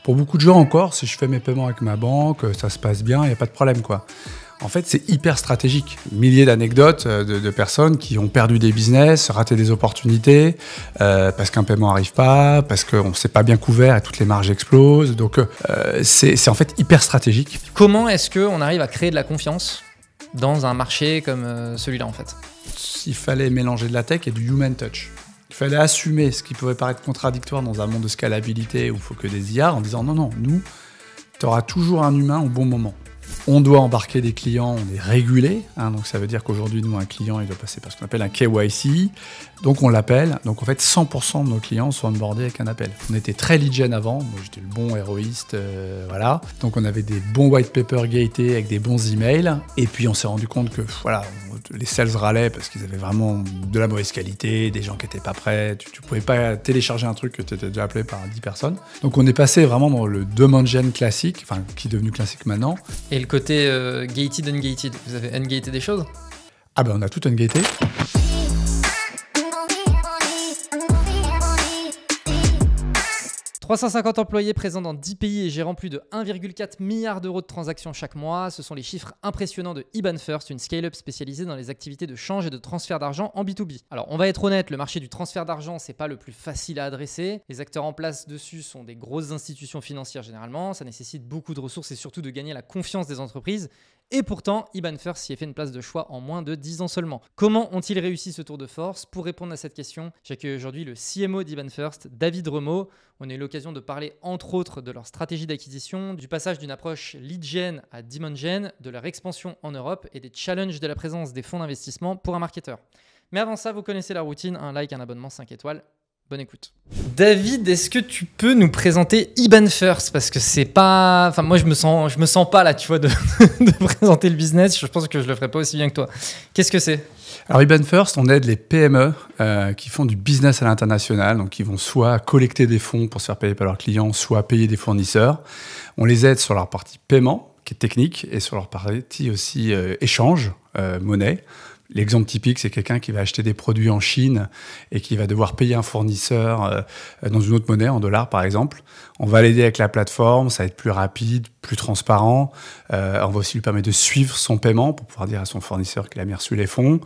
Pour beaucoup de gens encore, si je fais mes paiements avec ma banque, ça se passe bien, il n'y a pas de problème, quoi. En fait, c'est hyper stratégique. Milliers d'anecdotes de personnes qui ont perdu des business, raté des opportunités, parce qu'un paiement n'arrive pas, parce qu'on ne s'est pas bien couvert et toutes les marges explosent. Donc, c'est en fait hyper stratégique. Comment est-ce qu'on arrive à créer de la confiance dans un marché comme celui-là, en fait? Il fallait mélanger de la tech et du human touch. Il fallait assumer ce qui pouvait paraître contradictoire dans un monde de scalabilité où il faut que des IA, en disant non, nous, tu auras toujours un humain au bon moment. On doit embarquer des clients, on est régulé, donc ça veut dire qu'aujourd'hui, nous, un client, il doit passer par ce qu'on appelle un KYC, donc on l'appelle, donc en fait, 100% de nos clients sont onboardés avec un appel. On était très lead gen avant, moi j'étais le bon héroïste, voilà, donc on avait des bons white paper gated avec des bons emails, et puis on s'est rendu compte que, voilà, les sales râlaient parce qu'ils avaient vraiment de la mauvaise qualité, des gens qui n'étaient pas prêts, tu pouvais pas télécharger un truc que tu étais déjà appelé par 10 personnes. Donc on est passé vraiment dans le demand gen classique, enfin qui est devenu classique maintenant. Et le côté gated, ungated, vous avez ungated des choses? Ah ben on a tout ungaté. 350 employés présents dans 10 pays et gérant plus de 1,4 milliard d'euros de transactions chaque mois. Ce sont les chiffres impressionnants de IBAN First, une scale-up spécialisée dans les activités de change et de transfert d'argent en B2B. Alors, on va être honnête, le marché du transfert d'argent, c'est pas le plus facile à adresser. Les acteurs en place dessus sont des grosses institutions financières généralement. Ça nécessite beaucoup de ressources et surtout de gagner la confiance des entreprises. Et pourtant, IBAN First s'y est fait une place de choix en moins de 10 ans seulement. Comment ont-ils réussi ce tour de force? Pour répondre à cette question, j'accueille aujourd'hui le CMO d'IBAN First, David Remaud. On a eu l'occasion de parler entre autres de leur stratégie d'acquisition, du passage d'une approche lead gen à demand gen, de leur expansion en Europe et des challenges de la présence des fonds d'investissement pour un marketeur. Mais avant ça, vous connaissez la routine, un like, un abonnement 5 étoiles. Bonne écoute. David, est-ce que tu peux nous présenter IBAN First? Parce que c'est pas... Enfin, moi, je me sens pas là, tu vois, de présenter le business. Je pense que je le ferai pas aussi bien que toi. Qu'est-ce que c'est? Alors, IBAN First, on aide les PME qui font du business à l'international, donc qui vont soit collecter des fonds pour se faire payer par leurs clients, soit payer des fournisseurs. On les aide sur leur partie paiement, qui est technique, et sur leur partie aussi échange, monnaie. L'exemple typique, c'est quelqu'un qui va acheter des produits en Chine et qui va devoir payer un fournisseur dans une autre monnaie, en dollars par exemple. On va l'aider avec la plateforme, ça va être plus rapide, plus transparent. On va aussi lui permettre de suivre son paiement pour pouvoir dire à son fournisseur qu'il a bien reçu les fonds.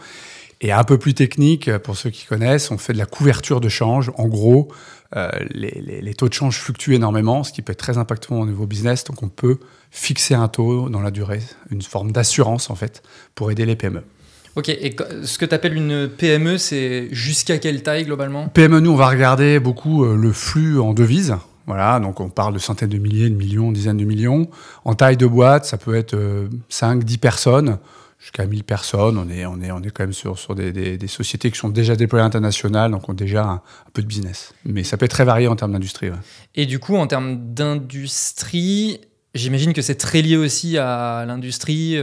Et un peu plus technique, pour ceux qui connaissent, on fait de la couverture de change. En gros, les taux de change fluctuent énormément, ce qui peut être très impactant au niveau business. Donc on peut fixer un taux dans la durée, une forme d'assurance en fait, pour aider les PME. Ok, et ce que tu appelles une PME, c'est jusqu'à quelle taille globalement? PME, nous, on va regarder beaucoup le flux en devises. Voilà, donc on parle de centaines de milliers, de millions, dizaines de millions. En taille de boîte, ça peut être 5, 10 personnes, jusqu'à 1000 personnes. On est quand même sur des sociétés qui sont déjà déployées à l'international, donc ont déjà un peu de business. Mais ça peut être très varié en termes d'industrie. Ouais. Et du coup, en termes d'industrie... J'imagine que c'est très lié aussi à l'industrie.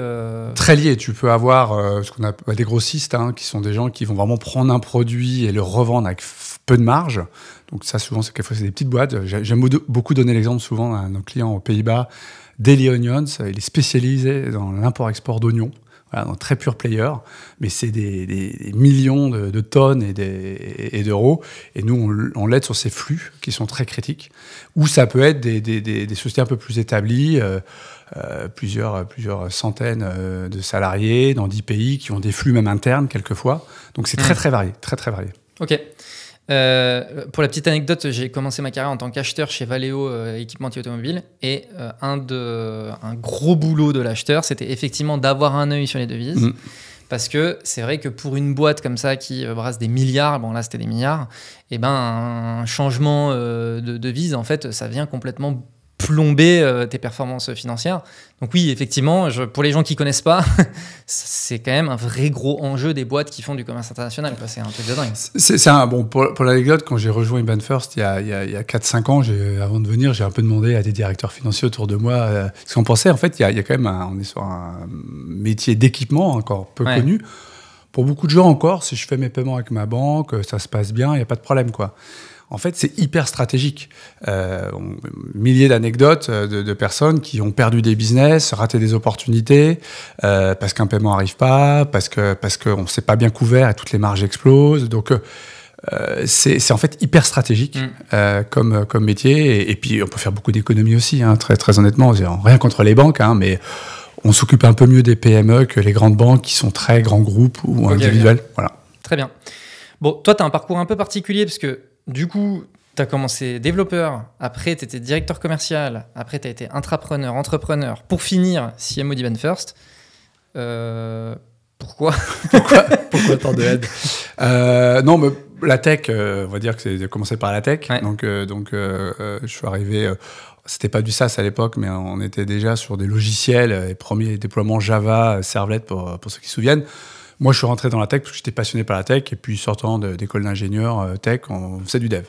Très lié. Tu peux avoir ce qu'on appelle des grossistes, qui sont des gens qui vont vraiment prendre un produit et le revendre avec peu de marge. Donc ça, souvent, c'est des petites boîtes. J'aime beaucoup donner l'exemple souvent à nos clients aux Pays-Bas. Daily Onions, il est spécialisé dans l'import-export d'oignons. Voilà, donc très pure player, mais c'est des millions de tonnes et d'euros. Et nous, on l'aide sur ces flux qui sont très critiques. Ou ça peut être des sociétés un peu plus établies, plusieurs centaines de salariés dans 10 pays qui ont des flux même internes quelquefois. Donc c'est très varié, très varié. Ok. Pour la petite anecdote, j'ai commencé ma carrière en tant qu'acheteur chez Valeo équipementier automobile et un gros boulot de l'acheteur, c'était effectivement d'avoir un œil sur les devises. Parce que c'est vrai que pour une boîte comme ça qui brasse des milliards, bon là c'était des milliards, et ben un changement de devise, en fait, ça vient complètement plomber tes performances financières. Donc oui, effectivement, pour les gens qui ne connaissent pas, c'est quand même un vrai gros enjeu des boîtes qui font du commerce international. C'est un truc de dingue. Pour l'anecdote, quand j'ai rejoint IBAN First il y a 4-5 ans, avant de venir, j'ai un peu demandé à des directeurs financiers autour de moi ce qu'on pensait. En fait, il y a quand même on est sur un métier d'équipement encore peu connu. Pour beaucoup de gens encore, si je fais mes paiements avec ma banque, ça se passe bien, il n'y a pas de problème, quoi. En fait, c'est hyper stratégique. Milliers d'anecdotes de personnes qui ont perdu des business, raté des opportunités, parce qu'un paiement n'arrive pas, parce qu'on ne s'est pas bien couvert et toutes les marges explosent. Donc, c'est en fait hyper stratégique comme métier. Et puis, on peut faire beaucoup d'économies aussi, hein, très, très honnêtement. Rien contre les banques, hein, mais on s'occupe un peu mieux des PME que les grandes banques qui sont très grands groupes ou individuels. Voilà. Très bien. Bon, toi, tu as un parcours un peu particulier parce que du coup, tu as commencé développeur, après tu étais directeur commercial, après tu as été intrapreneur, entrepreneur, pour finir CMO d'Evenfirst. Pourquoi tant de aide Non, mais la tech, on va dire que c'est commencé par la tech. Ouais. Donc, je suis arrivé... c'était pas du SaaS à l'époque, mais on était déjà sur des logiciels, les premiers déploiements Java, Servlet, pour ceux qui se souviennent. Moi, je suis rentré dans la tech parce que j'étais passionné par la tech. Et puis, sortant d'école d'ingénieur tech, on faisait du dev.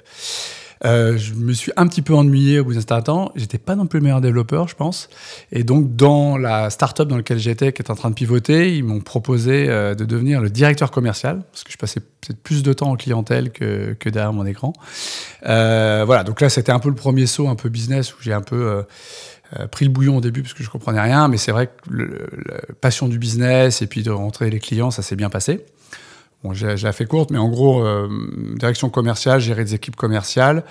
Je me suis un petit peu ennuyé au bout d'un certain temps. J'étais pas non plus le meilleur développeur, je pense. Et donc, dans la startup dans laquelle j'étais, qui est en train de pivoter, ils m'ont proposé de devenir le directeur commercial, parce que je passais peut-être plus de temps en clientèle que derrière mon écran. Voilà, donc là, c'était un peu le premier saut, un peu business, où j'ai un peu pris le bouillon au début, parce que je comprenais rien. Mais c'est vrai que la passion du business et puis de rentrer les clients, ça s'est bien passé. Bon, je l'ai fait courte, mais en gros, direction commerciale, gérer des équipes commerciales.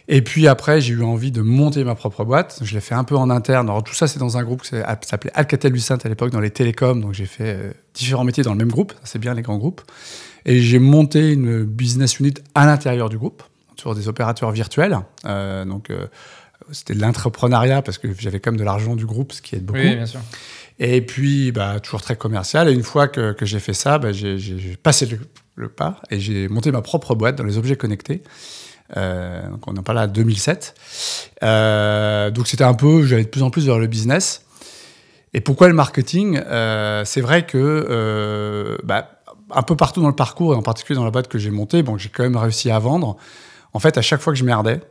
Et puis après, j'ai eu envie de monter ma propre boîte. Je l'ai fait un peu en interne. Alors tout ça, c'est dans un groupe qui s'appelait Alcatel-Lucent à l'époque, dans les télécoms. Donc j'ai fait différents métiers dans le même groupe. C'est bien les grands groupes. Et j'ai monté une business unit à l'intérieur du groupe, sur des opérateurs virtuels. C'était de l'entrepreneuriat parce que j'avais quand même de l'argent du groupe, ce qui aide beaucoup. Oui, bien sûr. Et puis, toujours très commercial. Et une fois que j'ai fait ça, j'ai passé le pas et j'ai monté ma propre boîte dans les objets connectés. Donc, on en parle à 2007. Donc, c'était un peu, j'allais de plus en plus vers le business. Et pourquoi le marketing ? C'est vrai que un peu partout dans le parcours, et en particulier dans la boîte que j'ai montée, j'ai quand même réussi à vendre. En fait, à chaque fois que je merdais,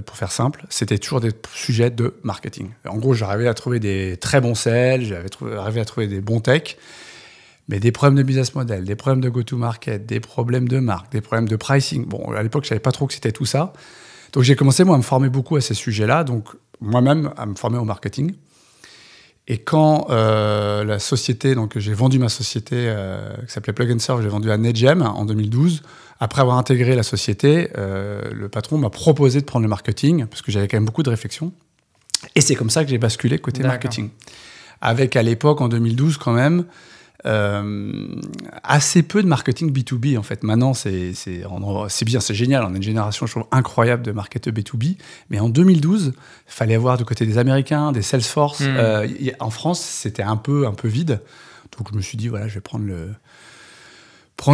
pour faire simple, c'était toujours des sujets de marketing. En gros, j'arrivais à trouver des très bons sales, j'arrivais à trouver des bons tech, mais des problèmes de business model, des problèmes de go-to-market, des problèmes de marque, des problèmes de pricing. Bon, à l'époque, je ne savais pas trop que c'était tout ça. Donc, j'ai commencé, moi, à me former beaucoup à ces sujets-là, donc moi-même, à me former au marketing. Et quand la société, donc j'ai vendu ma société qui s'appelait Plug & Serve, j'ai vendu à NetGem en 2012. Après avoir intégré la société, le patron m'a proposé de prendre le marketing, parce que j'avais quand même beaucoup de réflexion. Et c'est comme ça que j'ai basculé côté marketing. Avec, à l'époque, en 2012, quand même, assez peu de marketing B2B, en fait. Maintenant, c'est bien, c'est génial. On a une génération, je trouve, incroyable de marketeurs B2B. Mais en 2012, il fallait avoir du côté des Américains, des Salesforce. En France, c'était un peu vide. Donc, je me suis dit, voilà, je vais prendre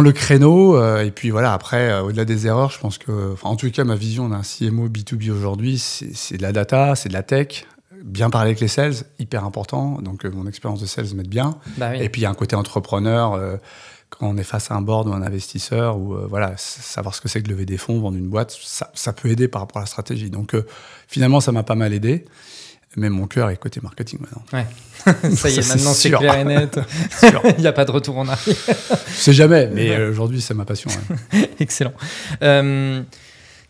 le créneau. Et puis, voilà, après, au-delà des erreurs, je pense que... en tout cas, ma vision d'un CMO B2B aujourd'hui, c'est de la data, c'est de la tech. Bien parler avec les sales, hyper important. Donc, mon expérience de sales m'aide bien. Oui. Et puis, il y a un côté entrepreneur, quand on est face à un board ou un investisseur, ou savoir ce que c'est que lever des fonds, vendre une boîte, ça peut aider par rapport à la stratégie. Donc, finalement, ça m'a pas mal aidé. Mais mon cœur est côté marketing maintenant. Ouais. Ça y est, maintenant, c'est clair et net. Il n'y a pas de retour en arrière. Je sais jamais, mais aujourd'hui, c'est ma passion. Ouais. Excellent.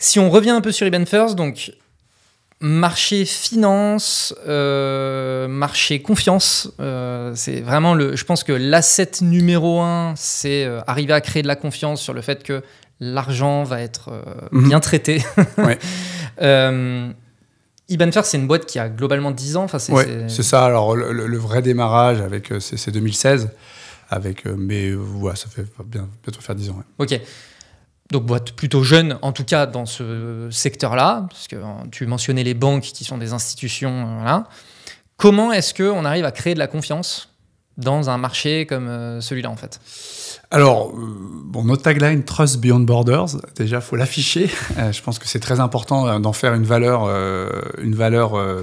Si on revient un peu sur Evenfirst, donc... marché finance, marché confiance, c'est vraiment je pense que l'asset numéro 1, c'est arriver à créer de la confiance sur le fait que l'argent va être bien traité. Ouais. Evenfirst, c'est une boîte qui a globalement 10 ans. C'est ça. Alors, le vrai démarrage, c'est 2016. Mais ça fait bientôt faire 10 ans. Ouais. Ok. Donc, boîte plutôt jeune, en tout cas dans ce secteur-là, parce que tu mentionnais les banques qui sont des institutions. Voilà. Comment est-ce qu'on arrive à créer de la confiance dans un marché comme celui-là, en fait ? Alors, notre tagline « Trust Beyond Borders », déjà, il faut l'afficher. Je pense que c'est très important d'en faire une valeur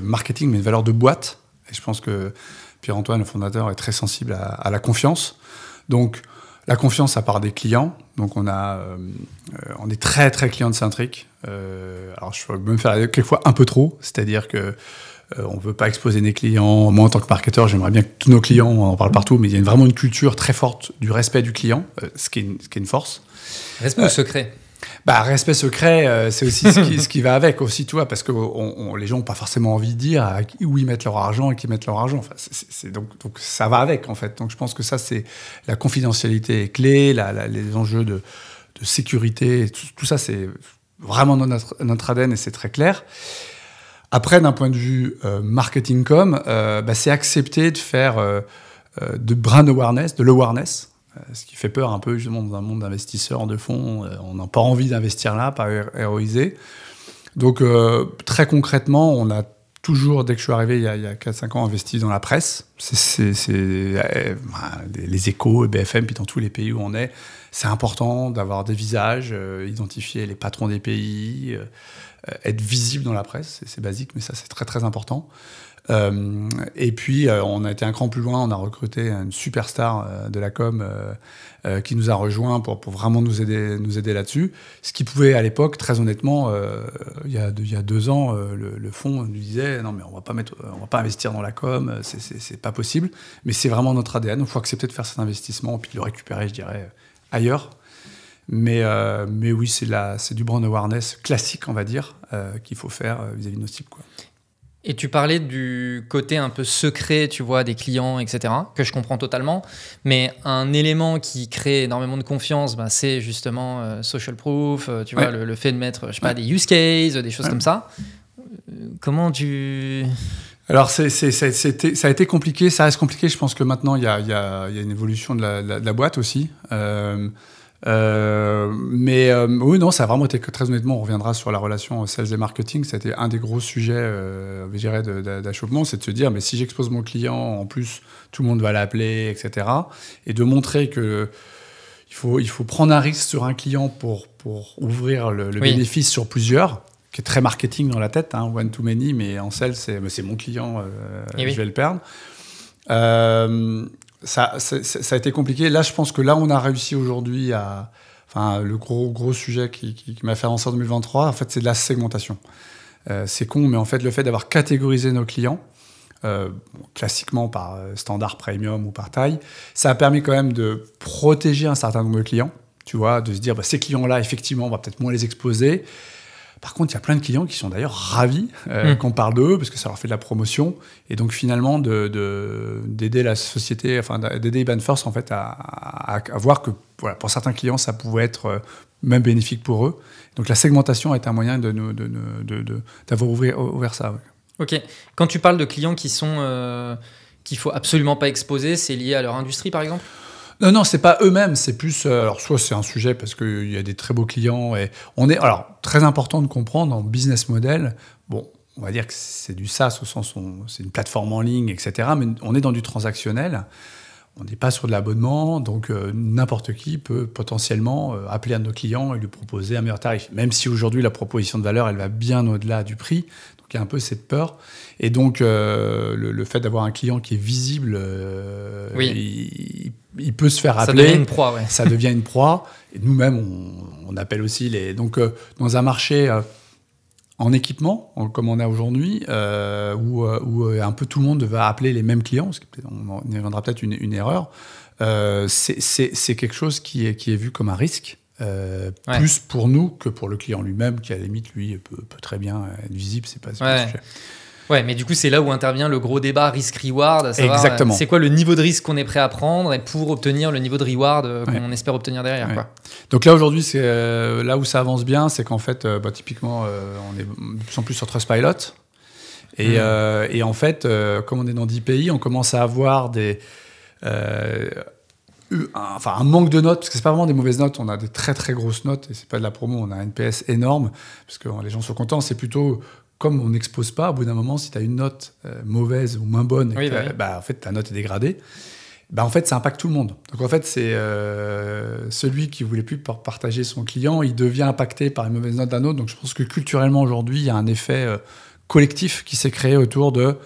marketing, mais une valeur de boîte. Et je pense que Pierre-Antoine, le fondateur, est très sensible à la confiance. Donc, la confiance, ça part des clients. Donc, on est très, très client-centrique. Alors, je peux même faire quelquefois un peu trop. C'est-à-dire que on ne veut pas exposer nos clients. Moi, en tant que marketeur, j'aimerais bien que tous nos clients, on en parle partout, mais il y a vraiment une culture très forte du respect du client, ce qui est une force. Respect ou secret ? Respect secret, c'est aussi ce qui va avec aussi, tu vois, parce que les gens n'ont pas forcément envie de dire où ils mettent leur argent et qui mettent leur argent. Enfin, donc ça va avec, en fait. Donc je pense que ça, c'est la confidentialité est clé, les enjeux de sécurité. Tout ça, c'est vraiment notre ADN et c'est très clair. Après, d'un point de vue marketing com, c'est accepter de faire de brand awareness, de l'awareness, ce qui fait peur un peu justement dans un monde d'investisseurs de fonds. On n'a pas envie d'investir là, pas héroïser. Donc très concrètement, on a toujours, dès que je suis arrivé il y a 4-5 ans, investi dans la presse. Les Échos, BFM, puis dans tous les pays où on est, c'est important d'avoir des visages, identifier les patrons des pays, être visible dans la presse, c'est basique, mais ça c'est très très important. Et puis on a été un cran plus loin, on a recruté une superstar de la com qui nous a rejoint pour vraiment nous aider là-dessus. Ce qui pouvait à l'époque, très honnêtement, il y a 2 ans, le fonds nous disait non mais on va pas investir dans la com, c'est pas possible. Mais c'est vraiment notre ADN, il faut accepter de faire cet investissement et puis de le récupérer, je dirais, ailleurs. Mais oui, c'est du brand awareness classique, on va dire, qu'il faut faire vis-à-vis de nos cibles, quoi. Et tu parlais du côté un peu secret, tu vois, des clients, etc., que je comprends totalement. Mais un élément qui crée énormément de confiance, c'est justement social proof, tu vois, le fait de mettre, je sais pas, des use cases, des choses comme ça. Comment tu... Alors, ça a été compliqué, ça reste compliqué. Je pense que maintenant, il y a une évolution de la boîte aussi. Oui, non, ça a vraiment été très honnêtement, on reviendra sur la relation sales et marketing. Ça a été un des gros sujets, je dirais, d'achoppement, c'est de se dire, mais si j'expose mon client, en plus, tout le monde va l'appeler, etc. Et de montrer que il faut prendre un risque sur un client pour ouvrir le bénéfice sur plusieurs, qui est très marketing dans la tête, hein, one to many, mais en sales, c'est mon client, je vais le perdre. Ça a été compliqué. Là, je pense que là, on a réussi aujourd'hui le gros sujet qui m'a fait avancer en 2023, en fait, c'est de la segmentation. C'est con, mais en fait, le fait d'avoir catégorisé nos clients, classiquement par standard premium ou par taille, ça a permis quand même de protéger un certain nombre de clients, tu vois, de se dire, ces clients-là, effectivement, on va peut-être moins les exposer. Par contre, il y a plein de clients qui sont d'ailleurs ravis qu'on parle d'eux, parce que ça leur fait de la promotion. Et donc, finalement, d'aider la société, d'aider IBAN First, en fait, à voir que, voilà, pour certains clients, ça pouvait être même bénéfique pour eux. Donc, la segmentation a été un moyen d'avoir ouvert ça. Ouais. Ok. Quand tu parles de clients qui sont qu'il faut absolument pas exposer, c'est lié à leur industrie, par exemple ? Non, c'est pas eux-mêmes, c'est plus... alors, soit c'est un sujet parce qu'il y a des très beaux clients et alors, très important de comprendre en business model, bon, on va dire que c'est du SaaS au sens où c'est une plateforme en ligne, etc., mais on est dans du transactionnel, on n'est pas sur de l'abonnement, donc n'importe qui peut potentiellement appeler un de nos clients et lui proposer un meilleur tarif, même si aujourd'hui la proposition de valeur, elle va bien au-delà du prix. Il y a un peu cette peur. Et donc, le fait d'avoir un client qui est visible, il peut se faire appeler. Ça devient une proie, ouais. Ça devient une proie. Et nous-mêmes, on appelle aussi les... Donc, dans un marché en équipement, comme on a aujourd'hui, où un peu tout le monde va appeler les mêmes clients, parce qu'on y reviendra peut-être une erreur, c'est quelque chose qui est vu comme un risque. Plus pour nous que pour le client lui-même, qui à la limite, lui, peut très bien être visible, c'est pas le sujet. Ouais, mais du coup, c'est là où intervient le gros débat risk-reward, à savoir exactement. C'est quoi le niveau de risque qu'on est prêt à prendre et pour obtenir le niveau de reward qu'on espère obtenir derrière. Ouais. Quoi. Donc là, aujourd'hui, c'est là où ça avance bien, c'est qu'en fait, typiquement, on est de plus en plus sur Trustpilot. Et en fait, comme on est dans 10 pays, on commence à avoir un manque de notes, parce que c'est pas vraiment des mauvaises notes, on a des très très grosses notes, et c'est pas de la promo, on a un NPS énorme, parce que les gens sont contents, c'est plutôt, comme on n'expose pas, au bout d'un moment, si tu as une note mauvaise ou moins bonne, en fait, ta note est dégradée, en fait, ça impacte tout le monde. Donc en fait, c'est celui qui voulait plus partager son client, il devient impacté par une mauvaise note d'un autre, donc je pense que culturellement, aujourd'hui, il y a un effet collectif qui s'est créé autour de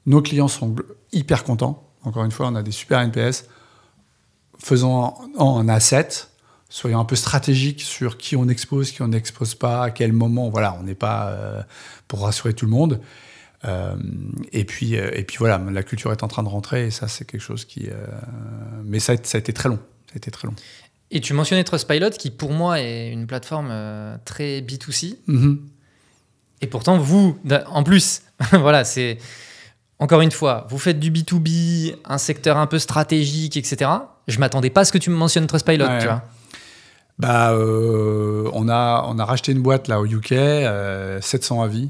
nos clients sont hyper contents, encore une fois, on a des super NPS, faisons un asset, soyons un peu stratégiques sur qui on expose, qui on n'expose pas, à quel moment. Voilà, on n'est pas pour rassurer tout le monde. Et puis voilà, la culture est en train de rentrer et ça, c'est quelque chose qui... mais ça a été très long. Ça a été très long. Et tu mentionnais Trustpilot, qui pour moi est une plateforme très B2C. Mm-hmm. Et pourtant, vous, en plus, voilà, c'est... Encore une fois, vous faites du B2B, un secteur un peu stratégique, etc. Je ne m'attendais pas à ce que tu me mentionnes Trustpilot, tu vois. On a racheté une boîte là au UK, 700 avis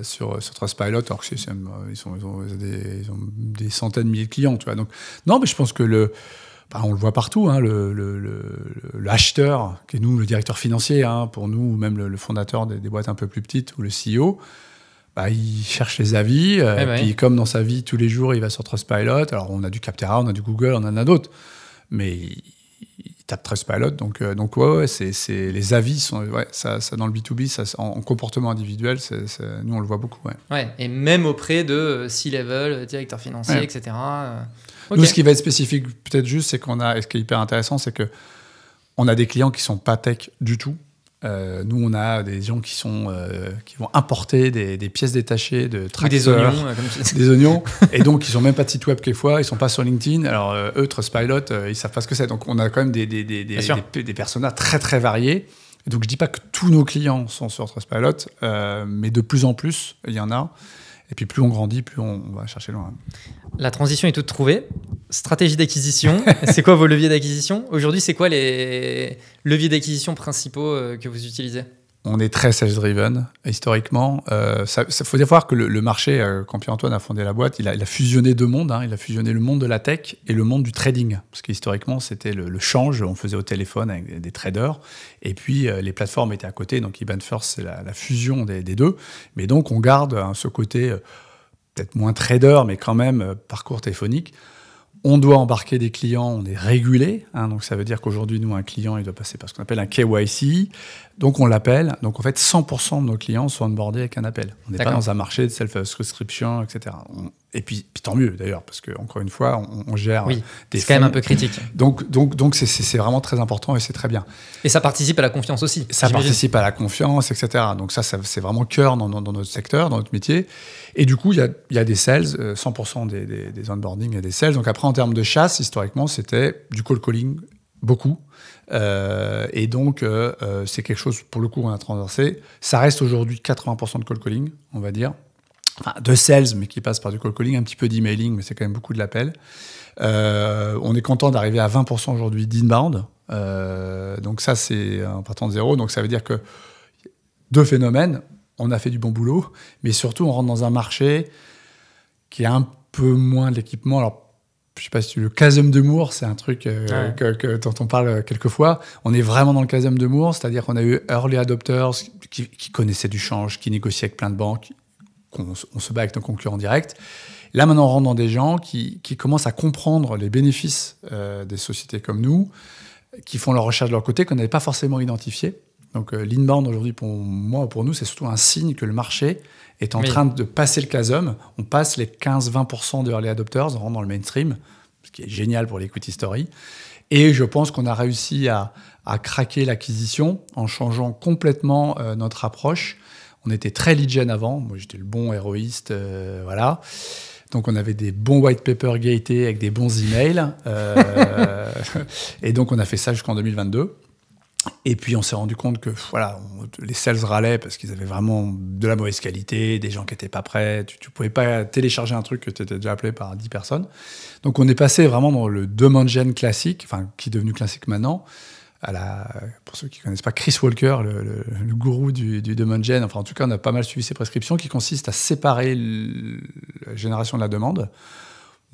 sur Trustpilot, alors que ils ont des centaines de milliers de clients, tu vois. Donc, non, mais je pense que on le voit partout, hein, l'acheteur, qui est nous, le directeur financier, hein, pour nous, ou même le fondateur des boîtes un peu plus petites, ou le CEO, il cherche les avis, puis comme dans sa vie, tous les jours, il va sur Trustpilot. Alors, on a du Capterra, on a du Google, on en a d'autres, mais il tape Trustpilot, donc c'est les avis sont ça dans le B2B, ça en comportement individuel, nous on le voit beaucoup. Et même auprès de C-level, directeur financier, etc. Nous, ce qui va être spécifique, peut-être juste, c'est et ce qui est hyper intéressant, c'est que on a des clients qui sont pas tech du tout. Nous, on a des gens qui vont importer des pièces détachées de tracteurs, des oignons, et donc ils n'ont même pas de site web quelquefois, ils sont pas sur LinkedIn. Alors eux, Trustpilot, ils savent pas ce que c'est. Donc on a quand même des personas très très variés. Et donc je dis pas que tous nos clients sont sur Trustpilot, mais de plus en plus, il y en a. Et puis plus on grandit, plus on va chercher loin. La transition est toute trouvée. Stratégie d'acquisition. C'est quoi vos leviers d'acquisition ? Aujourd'hui, c'est quoi les leviers d'acquisition principaux que vous utilisez ? On est très sales-driven, historiquement. Faut voir que le marché, quand Pierre-Antoine a fondé la boîte, il a fusionné deux mondes. Il a fusionné le monde de la tech et le monde du trading. Parce qu'historiquement, c'était le change. On faisait au téléphone avec des traders. Et puis, les plateformes étaient à côté. Donc, IBAN First, c'est la fusion des deux. Mais donc, on garde ce côté, peut-être moins trader, mais quand même parcours téléphonique. On doit embarquer des clients, on est régulé. Donc, ça veut dire qu'aujourd'hui, nous, un client, il doit passer par ce qu'on appelle un KYC. Donc, on l'appelle. Donc, en fait, 100% de nos clients sont onboardés avec un appel. On n'est pas dans un marché de self-subscription, etc. Et puis, tant mieux, d'ailleurs, parce qu'encore une fois, on gère des fonds. C'est quand même un peu critique. Donc c'est vraiment très important et c'est très bien. Et ça participe à la confiance aussi. Ça participe à la confiance, etc. Donc, ça c'est vraiment cœur dans notre secteur, dans notre métier. Et du coup, il y a des sales, 100% des onboarding, il y a des sales. Donc, après, en termes de chasse, historiquement, c'était du cold calling, beaucoup. Et donc, c'est quelque chose, pour le coup, on a transversé. Ça reste aujourd'hui 80% de cold calling, on va dire. Enfin, de sales, mais qui passe par du cold calling, un petit peu d'emailing, mais c'est quand même beaucoup de l'appel. On est content d'arriver à 20% aujourd'hui d'inbound. Donc ça, c'est en partant de zéro. Donc ça veut dire que deux phénomènes. On a fait du bon boulot, mais surtout, on rentre dans un marché qui a un peu moins de l'équipement. Alors, je ne sais pas si le chasm de Moore, c'est un truc dont on parle quelquefois. On est vraiment dans le chasm de Moore, c'est-à-dire qu'on a eu early adopters qui connaissaient du change, qui négociaient avec plein de banques, on se bat avec nos concurrents directs. Là, maintenant, on rentre dans des gens qui commencent à comprendre les bénéfices des sociétés comme nous, qui font leur recherche de leur côté, qu'on n'avait pas forcément identifié. Donc, l'inbound, aujourd'hui, pour moi ou pour nous, c'est surtout un signe que le marché est en train de passer le chasm. On passe les 15-20% de early adopters, on rentre dans le mainstream, ce qui est génial pour l'equity story. Et je pense qu'on a réussi à craquer l'acquisition en changeant complètement notre approche. On était très lead gen avant. Moi, j'étais le bon héroïste, voilà. Donc, on avait des bons white paper gatés avec des bons emails. Et donc, on a fait ça jusqu'en 2022. Et puis, on s'est rendu compte que les sales râlaient parce qu'ils avaient vraiment de la mauvaise qualité, des gens qui n'étaient pas prêts. Tu ne pouvais pas télécharger un truc que tu étais déjà appelé par 10 personnes. Donc, on est passé vraiment dans le demand gen classique, qui est devenu classique maintenant. Pour ceux qui ne connaissent pas, Chris Walker, le gourou du demand gen, en tout cas, on a pas mal suivi ses prescriptions qui consistent à séparer la génération de la demande.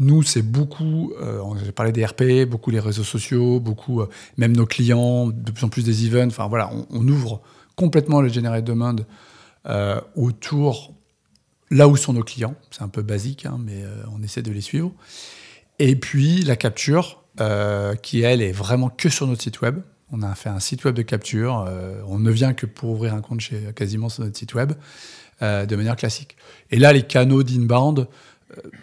Nous, c'est beaucoup, j'ai parlé des RP, beaucoup les réseaux sociaux, beaucoup même nos clients, de plus en plus des events. On ouvre complètement le generate demand autour là où sont nos clients. C'est un peu basique, mais on essaie de les suivre. Et puis la capture, qui elle est vraiment que sur notre site web. On a fait un site web de capture. On ne vient que pour ouvrir un compte quasiment sur notre site web de manière classique. Et là, les canaux d'inbound,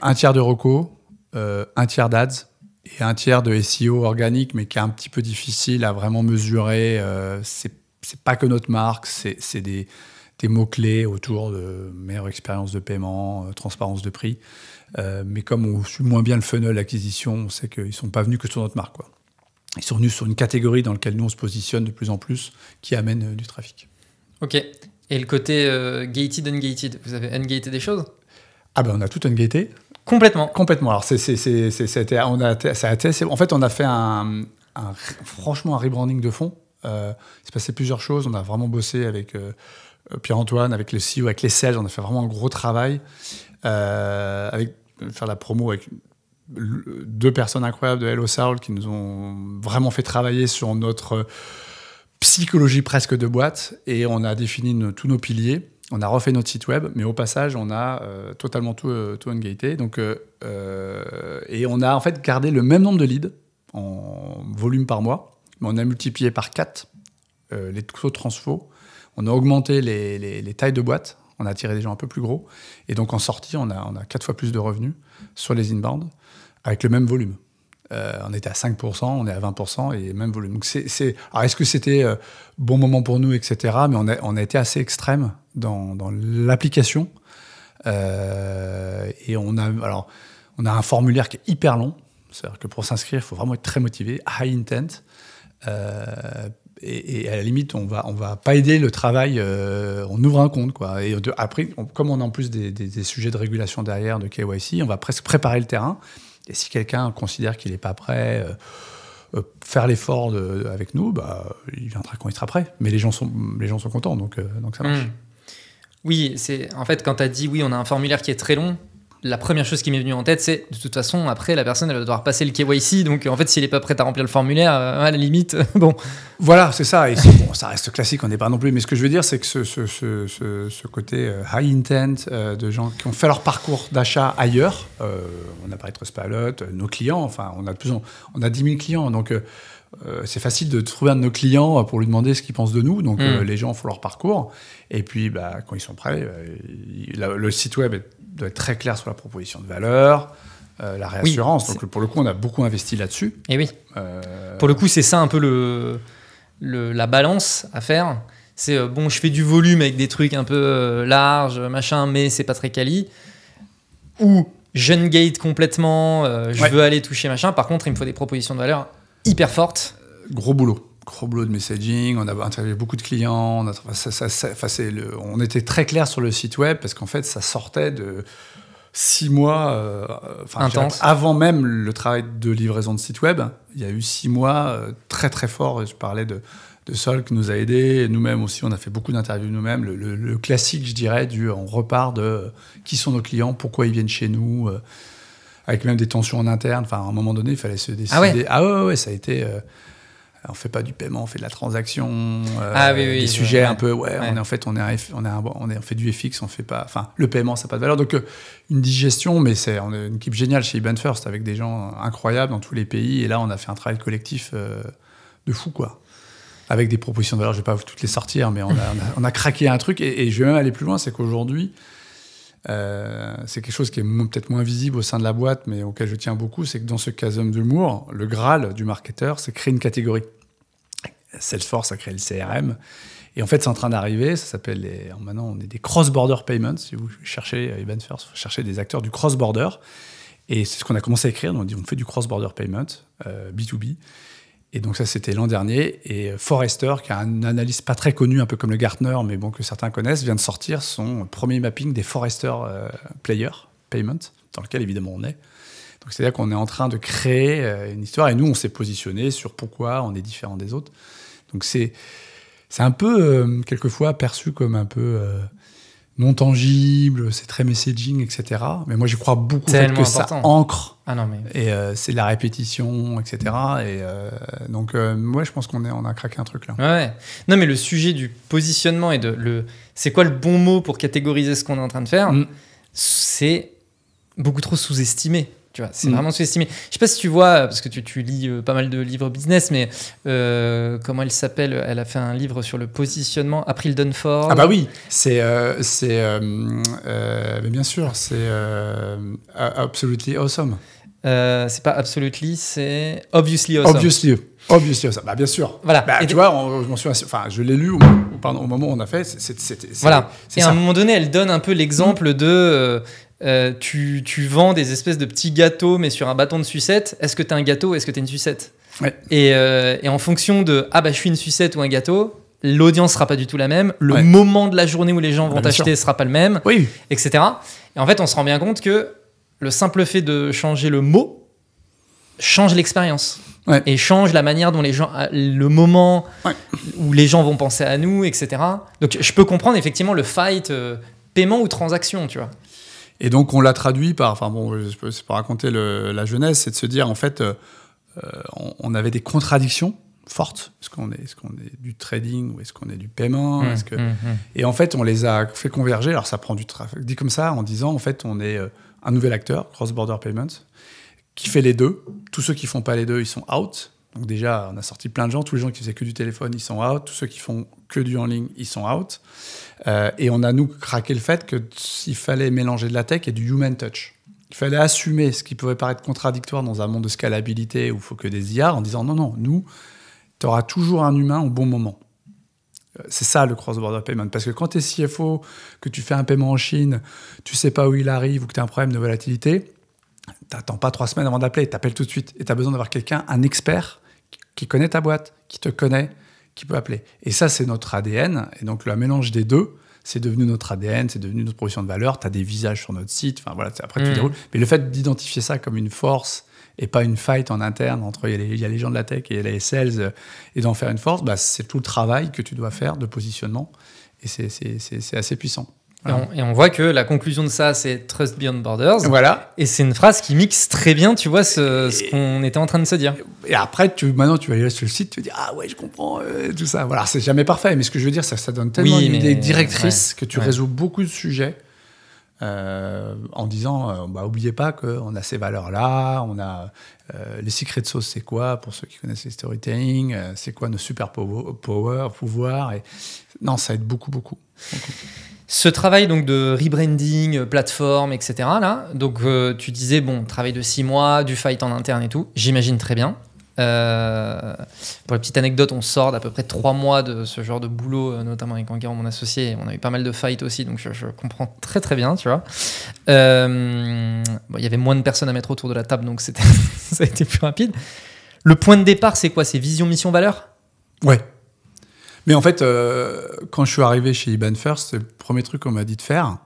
un tiers de reco, un tiers d'ads et un tiers de SEO organique, mais qui est un petit peu difficile à vraiment mesurer. C'est pas que notre marque, c'est des mots-clés autour de meilleure expérience de paiement, transparence de prix. Mais comme on suit moins bien le funnel d'acquisition, on sait qu'ils ne sont pas venus que sur notre marque, quoi. Ils sont venus sur une catégorie dans laquelle nous, on se positionne de plus en plus, qui amène du trafic. OK. Et le côté gated, ungated, vous avez ungated des choses ? On a tout ungated. Complètement. Alors, en fait, on a fait franchement un rebranding de fond. Il s'est passé plusieurs choses. On a vraiment bossé avec Pierre-Antoine, avec le CEO, avec les sales. On a fait vraiment un gros travail. Faire la promo avec 2 personnes incroyables de Hello Soul qui nous ont vraiment fait travailler sur notre psychologie presque de boîte. Et on a défini tous nos piliers. On a refait notre site web, mais au passage, on a totalement tout ungaté. Donc, et on a en fait gardé le même nombre de leads en volume par mois, mais on a multiplié par 4 les taux de transfo. On a augmenté les tailles de boîte. On a attiré des gens un peu plus gros. Et donc, en sortie, on a 4 fois plus de revenus sur les inbound avec le même volume. On était à 5%, on est à 20% et même volume. Donc alors, est-ce que c'était bon moment pour nous, etc. Mais on a été assez extrême dans l'application. Et on a un formulaire qui est hyper long. C'est-à-dire que pour s'inscrire, il faut vraiment être très motivé, high intent. Et à la limite, on va pas aider le travail, on ouvre un compte, quoi. Et après, comme on a en plus des sujets de régulation derrière, de KYC, on va presque préparer le terrain. Et si quelqu'un considère qu'il n'est pas prêt, faire l'effort avec nous, il viendra quand il sera prêt. Mais les gens sont contents, donc ça marche. Oui, en fait, quand tu as dit oui, on a un formulaire qui est très long, la première chose qui m'est venue en tête, c'est de toute façon, après, la personne elle va devoir passer le KYC. Donc, en fait, s'il n'est pas prêt à remplir le formulaire, à la limite, bon. Voilà, c'est ça. Et ça reste classique, on n'est pas non plus. Mais ce que je veux dire, c'est que ce côté high intent de gens qui ont fait leur parcours d'achat ailleurs, on a parlé de Trustpilot, nos clients, enfin, on a 10 000 clients. Donc, c'est facile de trouver un de nos clients pour lui demander ce qu'il pense de nous. Donc, les gens font leur parcours. Et puis, quand ils sont prêts, le site web doit être très clair sur la proposition de valeur, la réassurance. Oui, donc, pour le coup, on a beaucoup investi là-dessus. Et oui. Pour le coup, c'est ça un peu la balance à faire. C'est je fais du volume avec des trucs un peu larges, machin, mais c'est pas très quali. Ou j'engate complètement, je veux aller toucher machin. Par contre, il me faut des propositions de valeur hyper fortes. Gros boulot de messaging, on a interviewé beaucoup de clients, on était très clair sur le site web parce qu'en fait ça sortait de 6 mois, avant même le travail de livraison de site web, il y a eu 6 mois très très forts. Je parlais de Sol qui nous a aidés, nous-mêmes aussi on a fait beaucoup d'interviews nous-mêmes, le classique je dirais on repart de qui sont nos clients, pourquoi ils viennent chez nous, avec même des tensions en interne, à un moment donné il fallait se décider. Ouais, ça a été... on fait pas du paiement, on fait de la transaction, des sujets un peu. On fait du FX, on fait pas. Enfin, le paiement, ça n'a pas de valeur. Donc, une digestion, mais on a une équipe géniale chez IBAN First avec des gens incroyables dans tous les pays. Et là, on a fait un travail collectif de fou, quoi. Avec des propositions de valeur, je vais pas toutes les sortir, mais on a craqué un truc. Et je vais même aller plus loin, c'est qu'aujourd'hui, c'est quelque chose qui est peut-être moins visible au sein de la boîte, mais auquel je tiens beaucoup, c'est que dans ce chasm d'humour, le Graal du marketeur, c'est créer une catégorie. Salesforce a créé le CRM, et en fait c'est en train d'arriver, ça s'appelle maintenant on est des cross-border payments. Si vous cherchez IBAN First, vous cherchez des acteurs du cross-border, et c'est ce qu'on a commencé à écrire. On dit on fait du cross-border payment, B2B. Et donc ça, c'était l'an dernier. Et Forrester, qui est un analyste pas très connu, un peu comme le Gartner, mais que certains connaissent, vient de sortir son premier mapping des Forrester Player Payment, dans lequel évidemment on est. Donc c'est-à-dire qu'on est en train de créer une histoire, et nous, on s'est positionné sur pourquoi on est différent des autres. Donc c'est un peu, quelquefois, perçu comme un peu non tangible, c'est très messaging, etc. Mais moi, j'y crois beaucoup au fait que ça ancre. Et c'est de la répétition, etc. Et donc, moi, je pense qu'on a craqué un truc là. Ouais. Non, mais le sujet du positionnement et c'est quoi le bon mot pour catégoriser ce qu'on est en train de faire, c'est beaucoup trop sous-estimé. Tu vois, c'est vraiment sous-estimé. Je sais pas si tu vois, parce que tu lis pas mal de livres business, mais comment elle s'appelle ? Elle a fait un livre sur le positionnement, April Dunford. Ah bah oui, c'est bien sûr, c'est Absolutely Awesome. C'est pas Absolutely, c'est Obviously Awesome. Obviously Awesome. Bah bien sûr. Voilà. Tu vois, je m'en souviens. Enfin, je l'ai lu au moment où on a fait. Voilà. Et à un moment donné, elle donne un peu l'exemple de. Tu vends des espèces de petits gâteaux, mais sur un bâton de sucette. Est-ce que t'es un gâteau ou est-ce que t'es une sucette ? Ouais. Et en fonction de je suis une sucette ou un gâteau, l'audience sera pas du tout la même, le moment de la journée où les gens vont t'acheter sera pas le même, etc. Et en fait, on se rend bien compte que le simple fait de changer le mot change l'expérience. et change la manière dont les gens, le moment où les gens vont penser à nous, etc. Donc je peux comprendre effectivement le fight paiement ou transaction, tu vois. Et donc on l'a traduit par, je peux pas raconter la genèse, c'est de se dire en fait, on avait des contradictions fortes. Est-ce qu'on est du trading ou est-ce qu'on est du paiement Et en fait, on les a fait converger. Alors ça prend du travail. Dit comme ça, en disant en fait, on est un nouvel acteur, cross-border payments, qui fait les deux. Tous ceux qui font pas les deux, ils sont out. Donc déjà, on a sorti plein de gens. Tous les gens qui faisaient que du téléphone, ils sont out. Tous ceux qui font que du en ligne, ils sont out. Et on a, nous, craqué le fait qu'il fallait mélanger de la tech et du human touch. Il fallait assumer ce qui pouvait paraître contradictoire dans un monde de scalabilité où il faut que des IA, en disant non, nous, tu auras toujours un humain au bon moment. C'est ça le cross-border payment. Parce que quand tu es CFO, que tu fais un paiement en Chine, tu sais pas où il arrive ou que tu as un problème de volatilité, t'attends pas 3 semaines avant d'appeler, t'appelles tout de suite. Et tu as besoin d'avoir quelqu'un, un expert, qui connaît ta boîte, qui te connaît, qui peut appeler. Et ça, c'est notre ADN. Et donc, le mélange des deux, c'est devenu notre ADN, c'est devenu notre proposition de valeur. Tu as des visages sur notre site. Enfin, voilà, après, tout déroule. Mais le fait d'identifier ça comme une force et pas une fight en interne entre il y a les gens de la tech et les sales et d'en faire une force, c'est tout le travail que tu dois faire de positionnement. Et c'est assez puissant. Voilà. Et on voit que la conclusion de ça, c'est Trust Beyond Borders. Voilà. Et c'est une phrase qui mixe très bien, tu vois, ce qu'on était en train de se dire. Et après, maintenant, tu vas aller sur le site, tu vas dire « Ah ouais, je comprends, tout ça. » Voilà, c'est jamais parfait, mais ce que je veux dire, ça donne tellement une idée directrice que tu résous beaucoup de sujets en disant oubliez pas qu'on a ces valeurs-là, on a les secret sauce, c'est quoi pour ceux qui connaissent les storytelling, c'est quoi nos super pouvoirs. Et... Non, ça aide beaucoup. Ce travail donc de rebranding, plateforme, etc. Là, donc tu disais travail de 6 mois, du fight en interne et tout. J'imagine très bien. Pour la petite anecdote, on sort d'à peu près 3 mois de ce genre de boulot, notamment avec Enguerrand, mon associé. On a eu pas mal de fights aussi, donc je comprends très très bien, tu vois. Il y avait moins de personnes à mettre autour de la table, donc ça a été plus rapide. Le point de départ, c'est quoi? C'est vision, mission, valeur? Ouais. Mais en fait, quand je suis arrivé chez IBAN First, c'est le premier truc qu'on m'a dit de faire.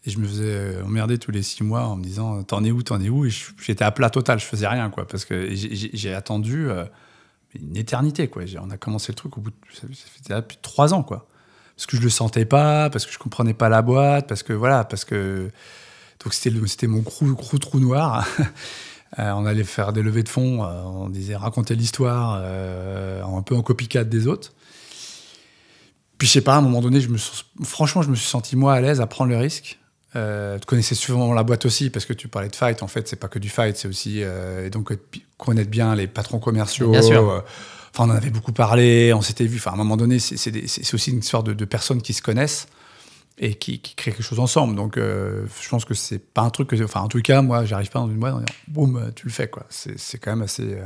Et je me faisais emmerder tous les 6 mois en me disant « T'en es où ?» Et j'étais à plat total, je faisais rien, quoi. Parce que j'ai attendu une éternité, quoi. On a commencé le truc au bout de... C'était là depuis 3 ans, quoi. Parce que je le sentais pas, parce que je comprenais pas la boîte, parce que... Donc c'était mon gros trou noir. On allait faire des levées de fonds, on disait raconter l'histoire un peu en copycat des autres. Puis je sais pas, à un moment donné, je me suis senti moi à l'aise à prendre le risque. Tu connaissais souvent la boîte aussi, parce que tu parlais de fight. En fait, c'est pas que du fight, c'est aussi et donc connaître bien les patrons commerciaux. Bien sûr. On en avait beaucoup parlé, on s'était vu. Enfin, à un moment donné, c'est aussi une histoire de personnes qui se connaissent et qui créent quelque chose ensemble. Donc, je pense que c'est pas un truc que... Enfin, en tout cas, moi, j'arrive pas dans une boîte en disant boum, tu le fais, quoi. C'est quand même assez...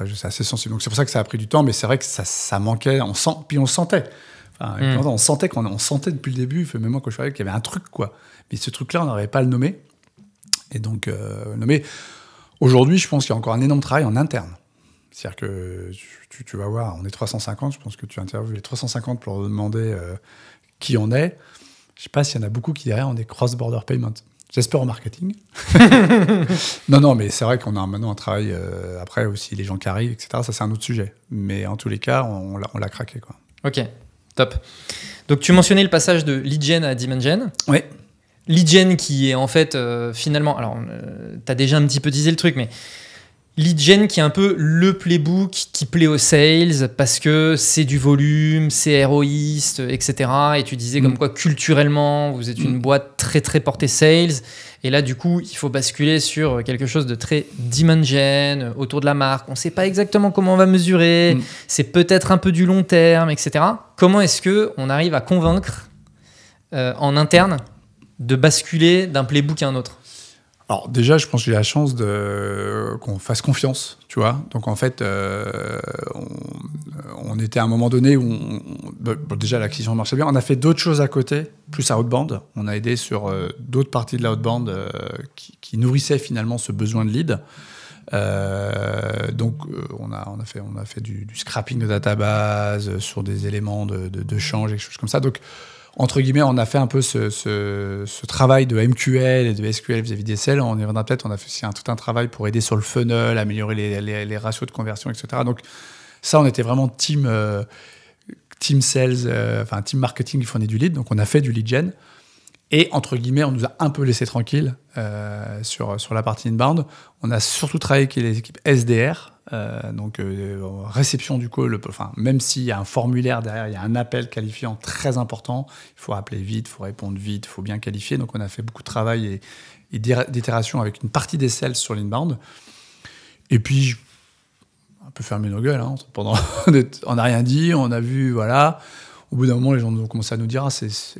c'est assez sensible. Donc c'est pour ça que ça a pris du temps, mais c'est vrai que ça manquait. On sentait. On sentait depuis le début, même moi quand je suis arrivé, qu'il y avait un truc, quoi. Mais ce truc-là, on n'arrivait pas à le nommer. Et donc, nommer. Aujourd'hui, je pense qu'il y a encore un énorme travail en interne. C'est-à-dire que tu vas voir, on est 350, je pense que tu interviews les 350 pour leur demander qui on est. Je ne sais pas s'il y en a beaucoup qui derrière on est cross-border payment. J'espère en marketing. Non, mais c'est vrai qu'on a maintenant un travail, après aussi les gens qui arrivent, etc. Ça, c'est un autre sujet. Mais en tous les cas, on l'a craqué, quoi. Ok, top. Donc, tu mentionnais le passage de lead gen à demand gen. Oui. Lead gen qui est en fait, finalement... Alors, tu as déjà un petit peu teasé le truc, mais... Lead gen qui est un peu le playbook qui plaît aux sales parce que c'est du volume, c'est héroïste, etc. Et tu disais comme quoi culturellement, vous êtes une boîte très très portée sales. Et là, du coup, il faut basculer sur quelque chose de très demand gen, autour de la marque. On ne sait pas exactement comment on va mesurer. C'est peut-être un peu du long terme, etc. Comment est-ce qu'on arrive à convaincre en interne de basculer d'un playbook à un autre ? Alors déjà, je pense que j'ai la chance qu'on fasse confiance, tu vois. Donc en fait, on était à un moment donné où déjà l'acquisition marchait bien. On a fait d'autres choses à côté, plus à outbound. On a aidé sur d'autres parties de la outbound qui nourrissaient finalement ce besoin de lead. Donc on a fait du scrapping de database sur des éléments de change et des choses comme ça. Donc entre guillemets, on a fait un peu ce travail de MQL et de SQL vis-à-vis des sales. On y reviendra peut-être, on a fait aussi tout un travail pour aider sur le funnel, améliorer les ratios de conversion, etc. Donc ça, on était vraiment team sales, team marketing qui fournit du lead. Donc on a fait du lead gen. Et entre guillemets, on nous a un peu laissé tranquille sur la partie inbound. On a surtout travaillé avec les équipes SDR, réception du call. Même s'il y a un formulaire derrière, il y a un appel qualifiant très important. Il faut appeler vite, il faut répondre vite, il faut bien qualifier. Donc on a fait beaucoup de travail et d'itération avec une partie des sales sur l'inbound. Et puis, un peu fermer nos gueules. Pendant, on n'a rien dit, on a vu, voilà. Au bout d'un moment, les gens ont commencé à nous dire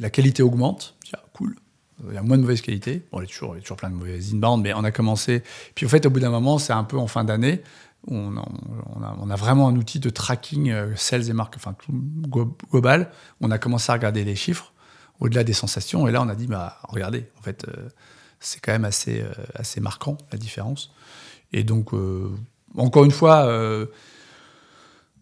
la qualité augmente. Cool. Il y a moins de mauvaise qualité. Bon, il y a toujours plein de mauvaises inbound, mais on a commencé. Puis, en fait, au bout d'un moment, c'est un peu en fin d'année, on a vraiment un outil de tracking sales et marque, global. On a commencé à regarder les chiffres au-delà des sensations. Et là, on a dit, regardez, en fait, c'est quand même assez marquant, la différence. Et donc, encore une fois,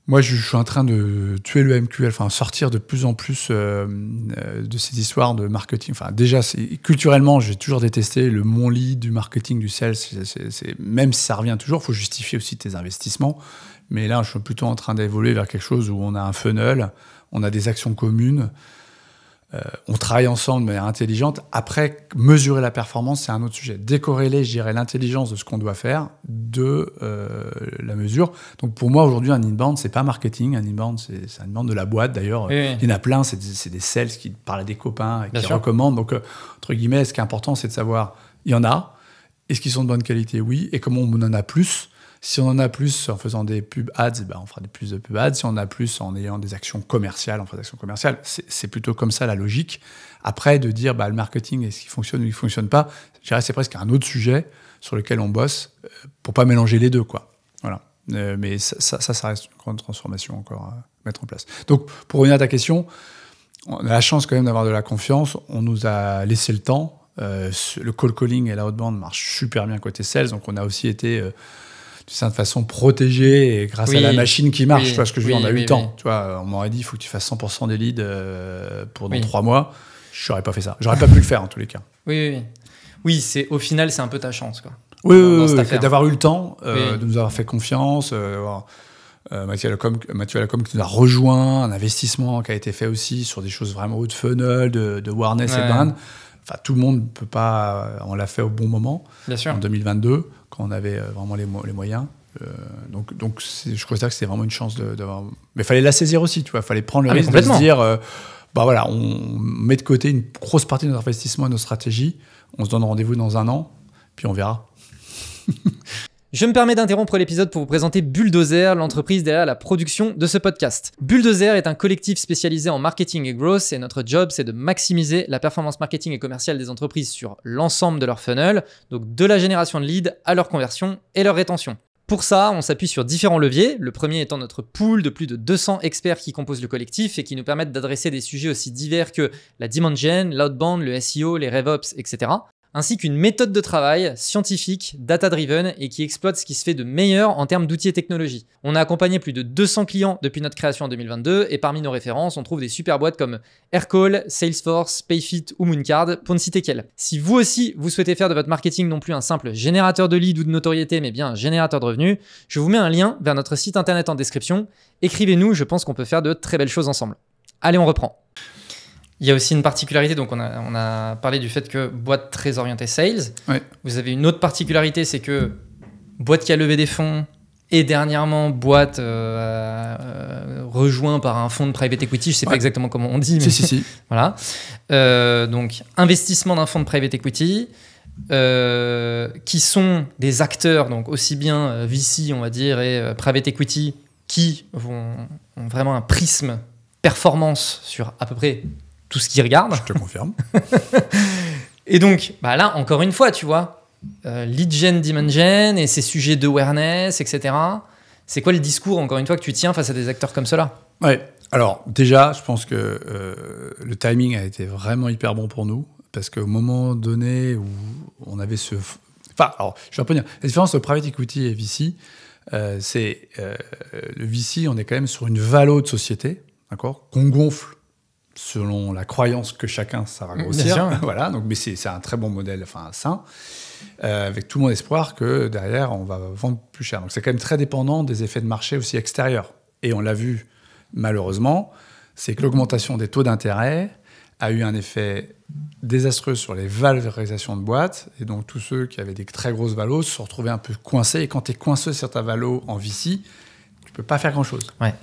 moi, je suis en train de tuer le MQL, sortir de plus en plus de ces histoires de marketing. Déjà, culturellement, j'ai toujours détesté mon lead du marketing, du sales. Même si ça revient toujours, il faut justifier aussi tes investissements. Mais là, je suis plutôt en train d'évoluer vers quelque chose où on a un funnel, on a des actions communes, on travaille ensemble de manière intelligente. Après, mesurer la performance, c'est un autre sujet. Décorréler, je dirais, l'intelligence de ce qu'on doit faire de la mesure. Donc pour moi, aujourd'hui, un inbound, c'est pas marketing. Un inbound, c'est un inbound de la boîte. D'ailleurs, oui. Il y en a plein, c'est des sales qui parlent à des copains et qui recommandent. Donc, entre guillemets, ce qui est important, c'est de savoir, il y en a. Est-ce qu'ils sont de bonne qualité? Oui. Et comment on en a plus? Si on en a plus en faisant des pubs ads, on fera plus de pubs ads. Si on en a plus en ayant des actions commerciales, on fera des actions commerciales. C'est plutôt comme ça la logique. Après, de dire le marketing, est-ce qu'il fonctionne ou il ne fonctionne pas, je dirais c'est presque un autre sujet sur lequel on bosse pour ne pas mélanger les deux, quoi. Voilà. Mais ça reste une grande transformation encore à mettre en place. Donc, pour revenir à ta question, on a la chance quand même d'avoir de la confiance. On nous a laissé le temps. Le call calling et la outbound marchent super bien côté sales. Donc, on a aussi été... d'une certaine façon protégé et grâce à la machine qui marche, tu vois ce que je veux dire, on a eu le temps. Tu vois, on m'aurait dit il faut que tu fasses 100% des leads dans 3 mois. Je n'aurais pas fait ça. J'aurais pas pu le faire en tous les cas. Oui, au final, c'est un peu ta chance, quoi. Oui, d'avoir eu le temps, de nous avoir fait confiance. Mathieu Alacom qui nous a rejoint, un investissement qui a été fait aussi sur des choses vraiment haut de funnel, de awareness et de brand. Tout le monde ne peut pas... On l'a fait au bon moment, en 2022, quand on avait vraiment les moyens. Donc je considère que c'est vraiment une chance d'avoir... Mais il fallait la saisir aussi, tu vois. Il fallait prendre le risque de se dire... on met de côté une grosse partie de notre investissement et de notre stratégie. On se donne rendez-vous dans 1 an, puis on verra. Je me permets d'interrompre l'épisode pour vous présenter Bulldozer, l'entreprise derrière la production de ce podcast. Bulldozer est un collectif spécialisé en marketing et growth et notre job, c'est de maximiser la performance marketing et commerciale des entreprises sur l'ensemble de leur funnel, donc de la génération de leads à leur conversion et leur rétention. Pour ça, on s'appuie sur différents leviers, le premier étant notre pool de plus de 200 experts qui composent le collectif et qui nous permettent d'adresser des sujets aussi divers que la demand gen, l'outbound, le SEO, les RevOps, etc. ainsi qu'une méthode de travail scientifique, data-driven et qui exploite ce qui se fait de meilleur en termes d'outils et technologies. On a accompagné plus de 200 clients depuis notre création en 2022 et parmi nos références, on trouve des super boîtes comme Aircall, Salesforce, Payfit ou Mooncard, pour ne citer qu'elles. Si vous aussi, vous souhaitez faire de votre marketing non plus un simple générateur de leads ou de notoriété, mais bien un générateur de revenus, je vous mets un lien vers notre site internet en description. Écrivez-nous, je pense qu'on peut faire de très belles choses ensemble. Allez, on reprend. Il y a aussi une particularité, donc on a parlé du fait que boîte très orientée sales. Oui. Vous avez une autre particularité, c'est que boîte qui a levé des fonds et dernièrement boîte rejoint par un fonds de private equity, je ne sais pas exactement comment on dit. Mais si. Voilà. Donc investissement d'un fonds de private equity qui sont des acteurs, donc aussi bien VC on va dire et private equity qui ont vraiment un prisme performance sur à peu près tout ce qu'ils regardent. Je te confirme. Et donc, là, encore une fois, tu vois, lead gen, demand gen et ces sujets d'awareness, etc. C'est quoi le discours, encore une fois, que tu tiens face à des acteurs comme cela? Ouais. Alors, déjà, je pense que le timing a été vraiment hyper bon pour nous parce qu'au moment donné où on avait ce... Enfin, alors, je vais un peu dire, la différence entre private equity et VC, c'est le VC, on est quand même sur une valo de société, d'accord, qu'on gonfle selon la croyance que chacun ça va grossir. Voilà, donc, mais c'est un très bon modèle, enfin sain, avec tout mon espoir que derrière, on va vendre plus cher. Donc c'est quand même très dépendant des effets de marché aussi extérieurs. Et on l'a vu, malheureusement, c'est que l'augmentation des taux d'intérêt a eu un effet désastreux sur les valorisations de boîtes. Et donc, tous ceux qui avaient des très grosses valos se sont retrouvés un peu coincés. Et quand tu es coincé sur ta valo en VC, tu peux pas faire grand-chose. Ouais.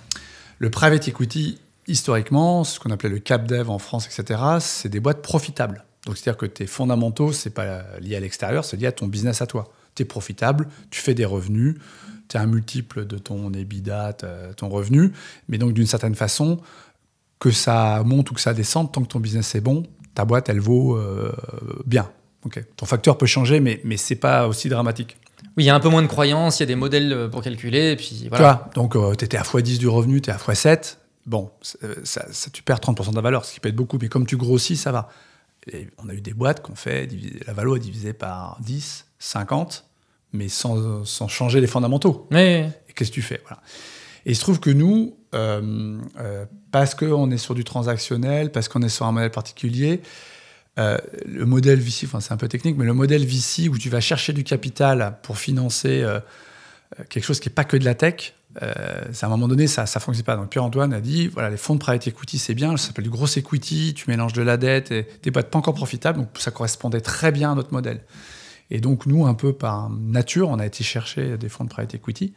Le private equity, historiquement, ce qu'on appelait le cap dev en France, etc., c'est des boîtes profitables. Donc, c'est-à-dire que tes fondamentaux, c'est pas lié à l'extérieur, c'est lié à ton business à toi. Tu es profitable, tu fais des revenus, tu as un multiple de ton EBITDA, ton revenu. Mais donc, d'une certaine façon, que ça monte ou que ça descende, tant que ton business est bon, ta boîte, elle vaut bien. Okay. Ton facteur peut changer, mais ce n'est pas aussi dramatique. Oui, il y a un peu moins de croyances, il y a des modèles pour calculer, et puis voilà. Tu vois, donc tu étais à x10 du revenu, tu es à x7, bon, tu perds 30% de la valeur, ce qui peut être beaucoup, mais comme tu grossis, ça va. Et on a eu des boîtes qui ont fait, la valo est divisée par 10, 50, mais sans changer les fondamentaux. Oui. Et qu'est-ce que tu fais, voilà. Et il se trouve que nous, parce qu'on est sur du transactionnel, parce qu'on est sur un modèle particulier, le modèle VC, enfin c'est un peu technique, mais le modèle VC où tu vas chercher du capital pour financer quelque chose qui n'est pas que de la tech, à un moment donné, ça ne fonctionne pas. Donc Pierre-Antoine a dit, voilà, les fonds de private equity, c'est bien, ça s'appelle du gros equity, tu mélanges de la dette et des boîtes pas encore profitables, donc ça correspondait très bien à notre modèle. Et donc nous, un peu par nature, on a été chercher des fonds de private equity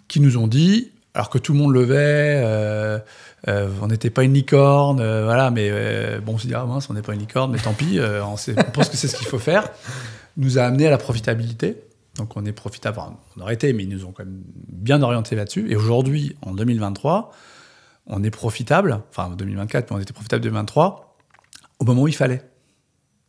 qui nous ont dit, alors que tout le monde levait, on n'était pas une licorne, voilà, mais bon, on s'est dit, ah mince, on n'est pas une licorne, mais tant pis, on pense que c'est ce qu'il faut faire, nous a amené à la profitabilité. Donc on est profitable, enfin, on aurait été, mais ils nous ont quand même bien orienté là-dessus. Et aujourd'hui, en 2023, on est profitable, enfin en 2024, mais on était profitable en 2023, au moment où il fallait.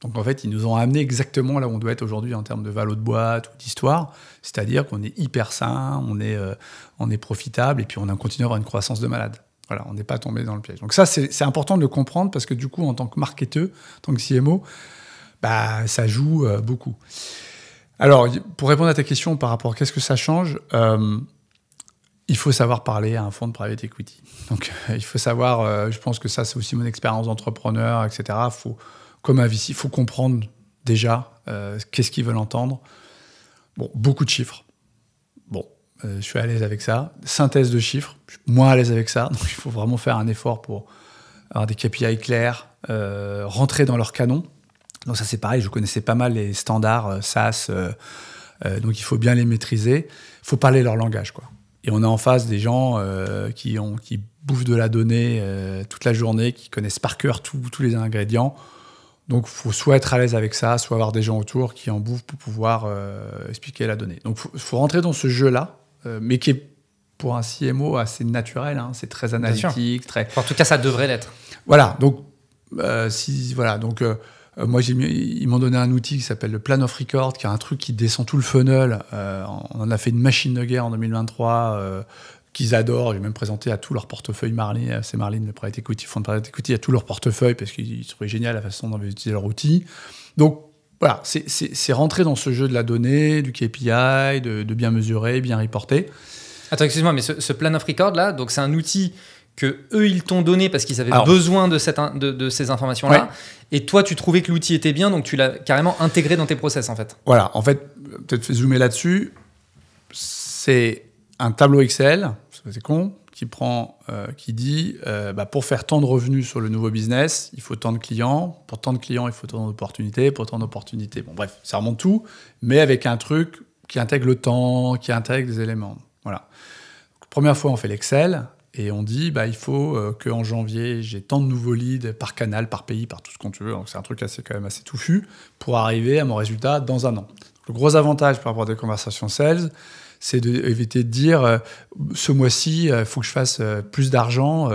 Donc en fait, ils nous ont amené exactement là où on doit être aujourd'hui en termes de valo de boîte ou d'histoire, c'est-à-dire qu'on est hyper sain, on est profitable et puis on continue à avoir une croissance de malade. Voilà, on n'est pas tombé dans le piège. Donc ça, c'est important de le comprendre parce que du coup, en tant que marketeur, en tant que CMO, bah, ça joue beaucoup. Alors, pour répondre à ta question par rapport à qu'est-ce que ça change, il faut savoir parler à un fonds de private equity. Donc il faut savoir, je pense que ça, c'est aussi mon expérience d'entrepreneur, etc. Comme un VC, il faut comprendre déjà qu'est-ce qu'ils veulent entendre. Bon, beaucoup de chiffres. Bon, je suis à l'aise avec ça. Synthèse de chiffres, je suis moins à l'aise avec ça. Donc, il faut vraiment faire un effort pour avoir des KPI clairs, rentrer dans leur canon. Donc ça, c'est pareil, je connaissais pas mal les standards SaaS, donc il faut bien les maîtriser. Il faut parler leur langage, quoi. Et on est en face des gens qui bouffent de la donnée toute la journée, qui connaissent par cœur tous les ingrédients. Donc, il faut soit être à l'aise avec ça, soit avoir des gens autour qui en bouffent pour pouvoir expliquer la donnée. Donc, il faut rentrer dans ce jeu-là, mais qui est, pour un CMO, assez naturel. Hein, c'est très analytique. Très... En tout cas, ça devrait l'être. Voilà. Donc, moi, ils m'ont donné un outil qui s'appelle le Plan of Record, qui est un truc qui descend tout le funnel. On en a fait une machine de guerre en 2023 qu'ils adorent. J'ai même présenté à tout leur portefeuille Marlin. C'est Marlin, le private equity, fonds de private equity, à tout leur portefeuille parce qu'ils trouvaient génial la façon dont ils utilisaient leur outil. Donc, voilà, c'est rentrer dans ce jeu de la donnée, du KPI, de bien mesurer, bien reporter. Attends, excuse-moi, mais ce Plan of Record, là, donc c'est un outil que eux ils t'ont donné parce qu'ils avaient besoin de ces informations-là. Ouais. Et toi, tu trouvais que l'outil était bien, donc tu l'as carrément intégré dans tes process, en fait. Voilà, en fait, peut-être zoomer là-dessus, c'est un tableau Excel, c'est con, qui dit pour faire tant de revenus sur le nouveau business, il faut tant de clients. Pour tant de clients, il faut tant d'opportunités. Pour tant d'opportunités, bon bref, ça remonte tout, mais avec un truc qui intègre le temps, qui intègre des éléments. Voilà. Première fois, on fait l'Excel et on dit il faut qu'en janvier, j'ai tant de nouveaux leads par canal, par pays, par tout ce qu'on veut. Donc c'est un truc quand même assez touffu pour arriver à mon résultat dans un an. Le gros avantage par rapport à des conversations sales, c'est d'éviter de dire ce mois-ci, il faut que je fasse plus d'argent,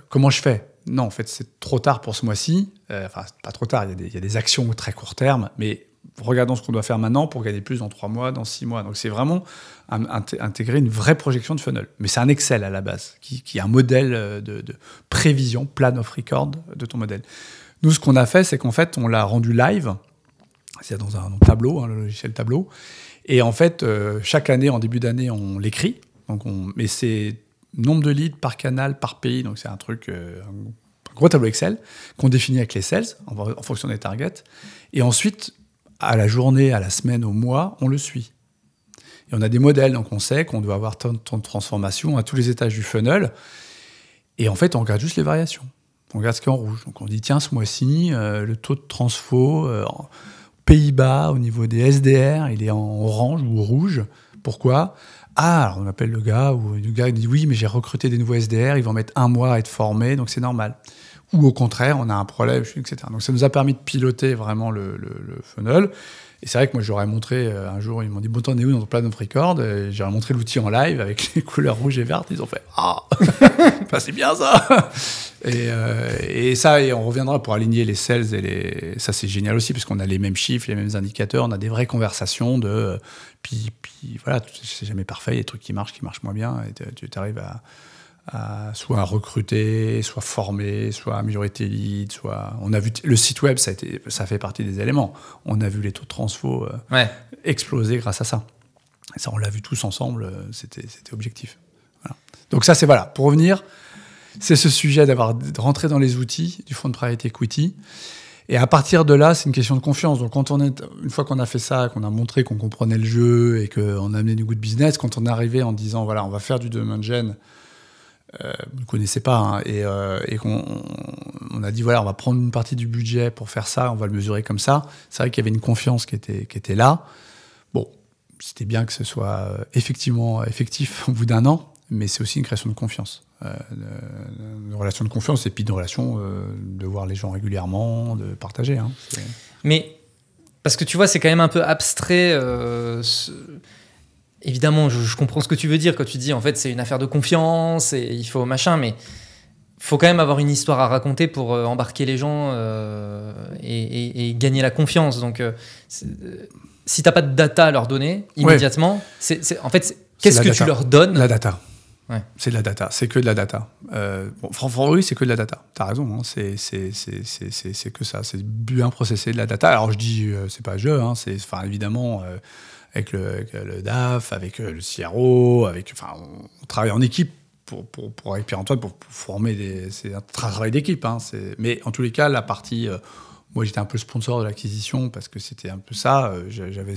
comment je fais ? Non, en fait, c'est trop tard pour ce mois-ci. Enfin, pas trop tard, il y a des actions très court terme, mais regardons ce qu'on doit faire maintenant pour gagner plus dans 3 mois, dans 6 mois. Donc, c'est vraiment intégrer une vraie projection de funnel. Mais c'est un Excel à la base, qui est un modèle de prévision, plan of record de ton modèle. Nous, ce qu'on a fait, c'est qu'en fait, on l'a rendu live. C'est dans un tableau, le logiciel tableau. Et en fait, chaque année, en début d'année, on l'écrit. Mais c'est nombre de leads par canal, par pays. Donc, c'est un truc gros tableau Excel qu'on définit avec les sales en fonction des targets. Et ensuite, à la journée, à la semaine, au mois, on le suit. Et on a des modèles, donc on sait qu'on doit avoir tant de transformations à tous les étages du funnel. Et en fait, on regarde juste les variations. On regarde ce qui est en rouge. Donc on dit, tiens, ce mois-ci, le taux de transfo aux Pays-Bas, au niveau des SDR, il est en orange ou rouge. Pourquoi ? Alors on appelle le gars il dit, oui, mais j'ai recruté des nouveaux SDR, ils vont mettre 1 mois à être formés, donc c'est normal. Ou au contraire, on a un problème, etc. Donc ça nous a permis de piloter vraiment le funnel. Et c'est vrai que moi, j'aurais montré un jour, ils m'ont dit, bon, t'en es où dans ton plan of record ? Et j'aurais montré l'outil en live avec les couleurs rouges et vertes. Ils ont fait, ah, enfin, c'est bien ça. Et ça, et on reviendra pour aligner les sales ça, c'est génial aussi, parce qu'on a les mêmes chiffres, les mêmes indicateurs, on a des vraies conversations puis voilà, c'est jamais parfait, il y a des trucs qui marchent moins bien, et tu arrives à soit recruter, soit former, soit améliorer tes leads, on a vu le site web, ça fait partie des éléments. On a vu les taux de transfo exploser grâce à ça. Et ça, on l'a vu tous ensemble, c'était objectif. Voilà. Donc ça, voilà. Pour revenir, c'est ce sujet de rentrer dans les outils du fonds de private equity. Et à partir de là, c'est une question de confiance. Donc une fois qu'on a fait ça, qu'on a montré qu'on comprenait le jeu et qu'on a amené du good business, quand on est arrivé en disant, voilà, on va faire du demand gen, vous ne connaissez pas, hein, et qu'on a dit, voilà, on va prendre une partie du budget pour faire ça, on va le mesurer comme ça. C'est vrai qu'il y avait une confiance qui était là. Bon, c'était bien que ce soit effectivement effectif au bout d'un an, mais c'est aussi une création de confiance. Une relation de confiance et puis une relation de voir les gens régulièrement, de partager. Hein, mais, parce que tu vois, c'est quand même un peu abstrait... Évidemment, je comprends ce que tu veux dire quand tu dis en fait c'est une affaire de confiance et il faut machin, mais il faut quand même avoir une histoire à raconter pour embarquer les gens et gagner la confiance. Donc, si tu n'as pas de data à leur donner immédiatement, qu'est-ce que tu leur donnes ? La data. Ouais. C'est de la data, c'est que de la data. Oui, c'est que de la data. T'as raison, hein, c'est que ça, c'est bien processé de la data. Alors je dis, c'est pas jeu, hein, évidemment. Avec le DAF, avec le CRO, on travaille en équipe avec Pierre-Antoine pour former c'est un travail d'équipe. Hein, mais en tous les cas, la partie... moi, j'étais un peu sponsor de l'acquisition parce que c'était un peu ça. J'avais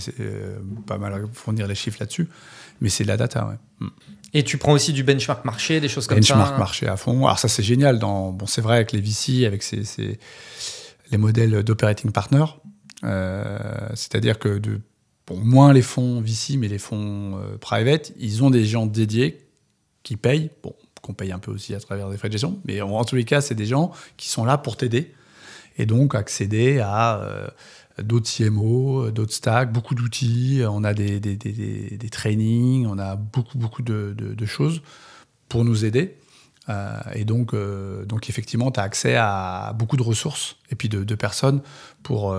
pas mal à fournir les chiffres là-dessus. Mais c'est de la data, ouais. Et tu prends aussi du benchmark marché, des choses comme ça. Benchmark marché à fond. Alors ça, c'est génial. C'est vrai avec les VC, avec les modèles d'operating partner. C'est-à-dire que moins les fonds VC, mais les fonds private, ils ont des gens dédiés qui payent, qu'on paye un peu aussi à travers des frais de gestion, mais en tous les cas, c'est des gens qui sont là pour t'aider et donc accéder à d'autres CMO, d'autres stacks, beaucoup d'outils, on a des trainings, on a beaucoup de choses pour nous aider. Et donc effectivement, tu as accès à beaucoup de ressources et puis de personnes pour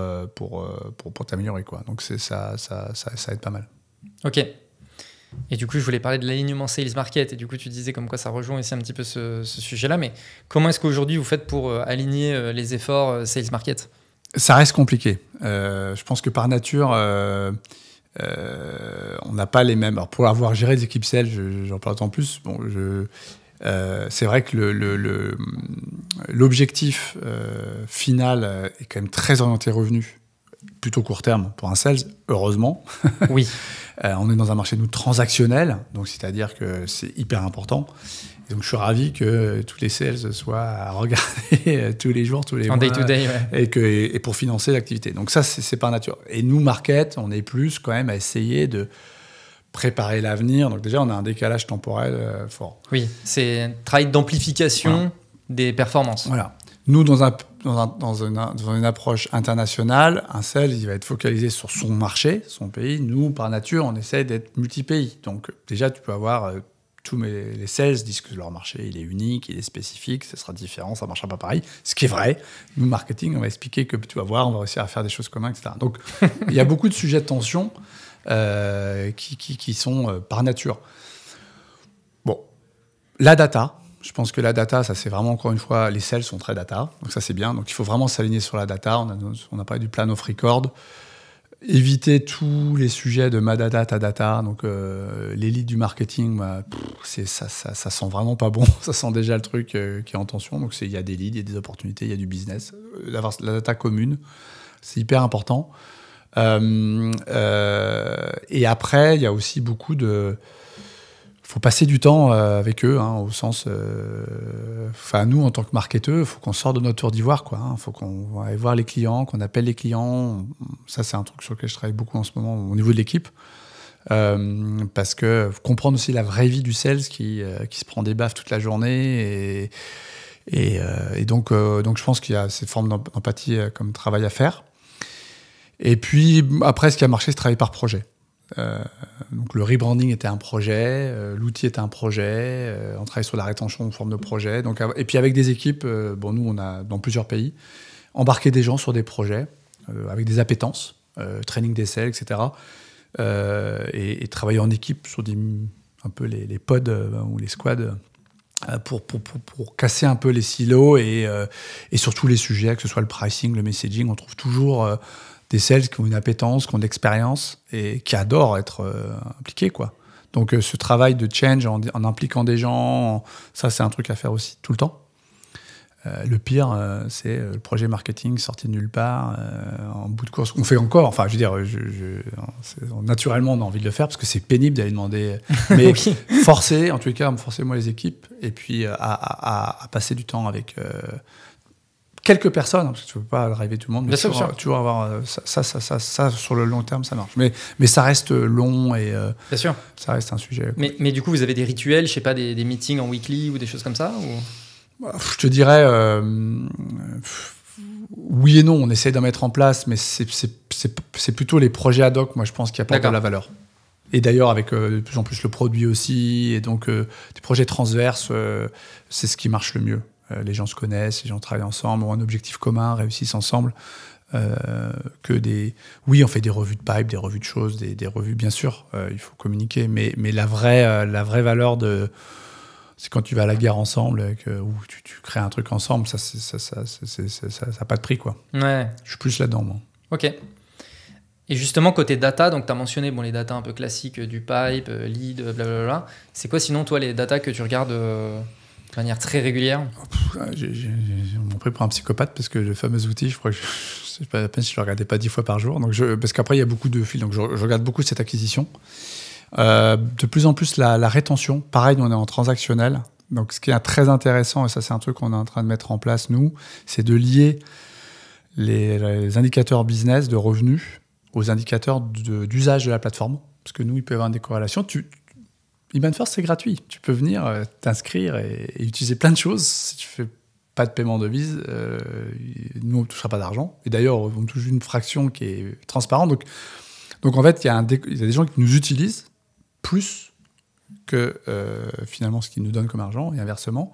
t'améliorer, quoi. Donc ça aide pas mal. Ok. Et du coup, je voulais parler de l'alignement sales market. Et du coup, tu disais comme quoi ça rejoint aussi un petit peu ce sujet-là. Mais comment est-ce qu'aujourd'hui, vous faites pour aligner les efforts sales market ? Ça reste compliqué. Je pense que par nature... on n'a pas les mêmes... Alors, pour avoir géré des équipes sales, j'en parle en plus. C'est vrai que l'objectif final est quand même très orienté revenu, plutôt court terme pour un sales, heureusement. Oui. On est dans un marché transactionnel, donc c'est-à-dire que c'est hyper important. Et donc je suis ravi que tous les sales soient à regarder tous les jours, tous les mois. En day-to-day, ouais. Et pour financer l'activité. Donc ça, c'est par nature. Et nous, market, on est plus quand même à essayer de préparer l'avenir. Donc déjà, on a un décalage temporel fort. Oui, c'est un travail d'amplification des performances. Voilà. Nous, dans une approche internationale, un sales, il va être focalisé sur son marché, son pays. Nous, par nature, on essaie d'être multi-pays. Donc déjà, tu peux avoir... tous les sales disent que leur marché, il est unique, il est spécifique, ça sera différent, ça ne marchera pas pareil. Ce qui est vrai. Nous, marketing, on va expliquer que tu vas voir, on va réussir à faire des choses communes, etc. Donc, il y a beaucoup de sujets de tension qui sont par nature. Bon, la data, je pense que la data, ça c'est vraiment, encore une fois, les sales sont très data, donc ça c'est bien. Donc, il faut vraiment s'aligner sur la data. On a parlé du plan of record. éviter tous les sujets de ma data, ta data. Donc, les leads du marketing, ça sent vraiment pas bon. Ça sent déjà le truc qui est en tension. Donc, il y a des leads, il y a des opportunités, il y a du business. D'avoir la data commune, c'est hyper important. Et après, il y a aussi beaucoup de... Il faut passer du temps avec eux, au sens... nous, en tant que marketeurs, il faut qu'on sorte de notre tour d'ivoire. Il faut qu'on aille voir les clients, qu'on appelle les clients. Ça, c'est un truc sur lequel je travaille beaucoup en ce moment au niveau de l'équipe. Parce que comprendre aussi la vraie vie du sales qui se prend des baffes toute la journée. Et donc, je pense qu'il y a cette forme d'empathie comme travail à faire. Et puis, après, ce qui a marché, c'est travailler par projet. Donc le rebranding était un projet, l'outil était un projet, on travaille sur la rétention en forme de projet. Donc, et puis avec des équipes, nous on a dans plusieurs pays embarqué des gens sur des projets avec des appétences, training des sales, etc. Et travailler en équipe sur un peu les pods ou les squads pour casser un peu les silos et sur tous les sujets, que ce soit le pricing, le messaging, on trouve toujours des sales qui ont une appétence, qui ont de l'expérience et qui adorent être impliqués, quoi. Donc ce travail de change en impliquant des gens, ça c'est un truc à faire aussi tout le temps. Le pire, c'est le projet marketing sorti de nulle part, en bout de course. On fait encore, enfin je veux dire, naturellement on a envie de le faire parce que c'est pénible d'aller demander, mais oui. Forcer, en tous les cas, forcer moi les équipes et puis à passer du temps avec... quelques personnes, parce que tu ne peux pas arriver tout le monde, mais toujours avoir ça sur le long terme, ça marche. Mais ça reste long et bien sûr. Ça reste un sujet. Mais du coup, vous avez des rituels, je sais pas, des meetings en weekly ou des choses comme ça ou... Je te dirais, oui et non, on essaie d'en mettre en place, mais c'est plutôt les projets ad hoc, moi je pense, qui apportent de la valeur. Et d'ailleurs, avec de plus en plus le produit aussi, et donc des projets transverses, c'est ce qui marche le mieux. Les gens se connaissent, les gens travaillent ensemble, ont un objectif commun, réussissent ensemble. Oui, on fait des revues de pipe, des revues de choses, des revues, bien sûr, il faut communiquer, mais la vraie valeur c'est quand tu vas à la guerre ensemble, ou tu crées un truc ensemble, ça n'a pas de prix, quoi. Ouais. Je suis plus là-dedans, moi. Ok. Et justement, côté data, donc tu as mentionné les data un peu classiques du pipe, lead, blablabla. C'est quoi sinon, toi, les data que tu regardes de manière très régulière? On m'a pris pour un psychopathe parce que le fameux outil, je crois que c'est pas la peine si je le regardais pas 10 fois par jour. Donc parce qu'après, il y a beaucoup de fils. Donc je regarde beaucoup cette acquisition. De plus en plus, la rétention. Pareil, nous, on est en transactionnel. Donc ce qui est très intéressant, et ça, c'est un truc qu'on est en train de mettre en place, nous, c'est de lier les indicateurs business de revenus aux indicateurs d'usage de la plateforme. Parce que nous, il peut y avoir des corrélations. IBAN First, c'est gratuit. Tu peux venir t'inscrire et utiliser plein de choses. Si tu fais pas de paiement de devise, nous, on ne touchera pas d'argent. Et d'ailleurs, on touche une fraction qui est transparente. Donc en fait, il y a des gens qui nous utilisent plus que finalement ce qu'ils nous donnent comme argent, et inversement.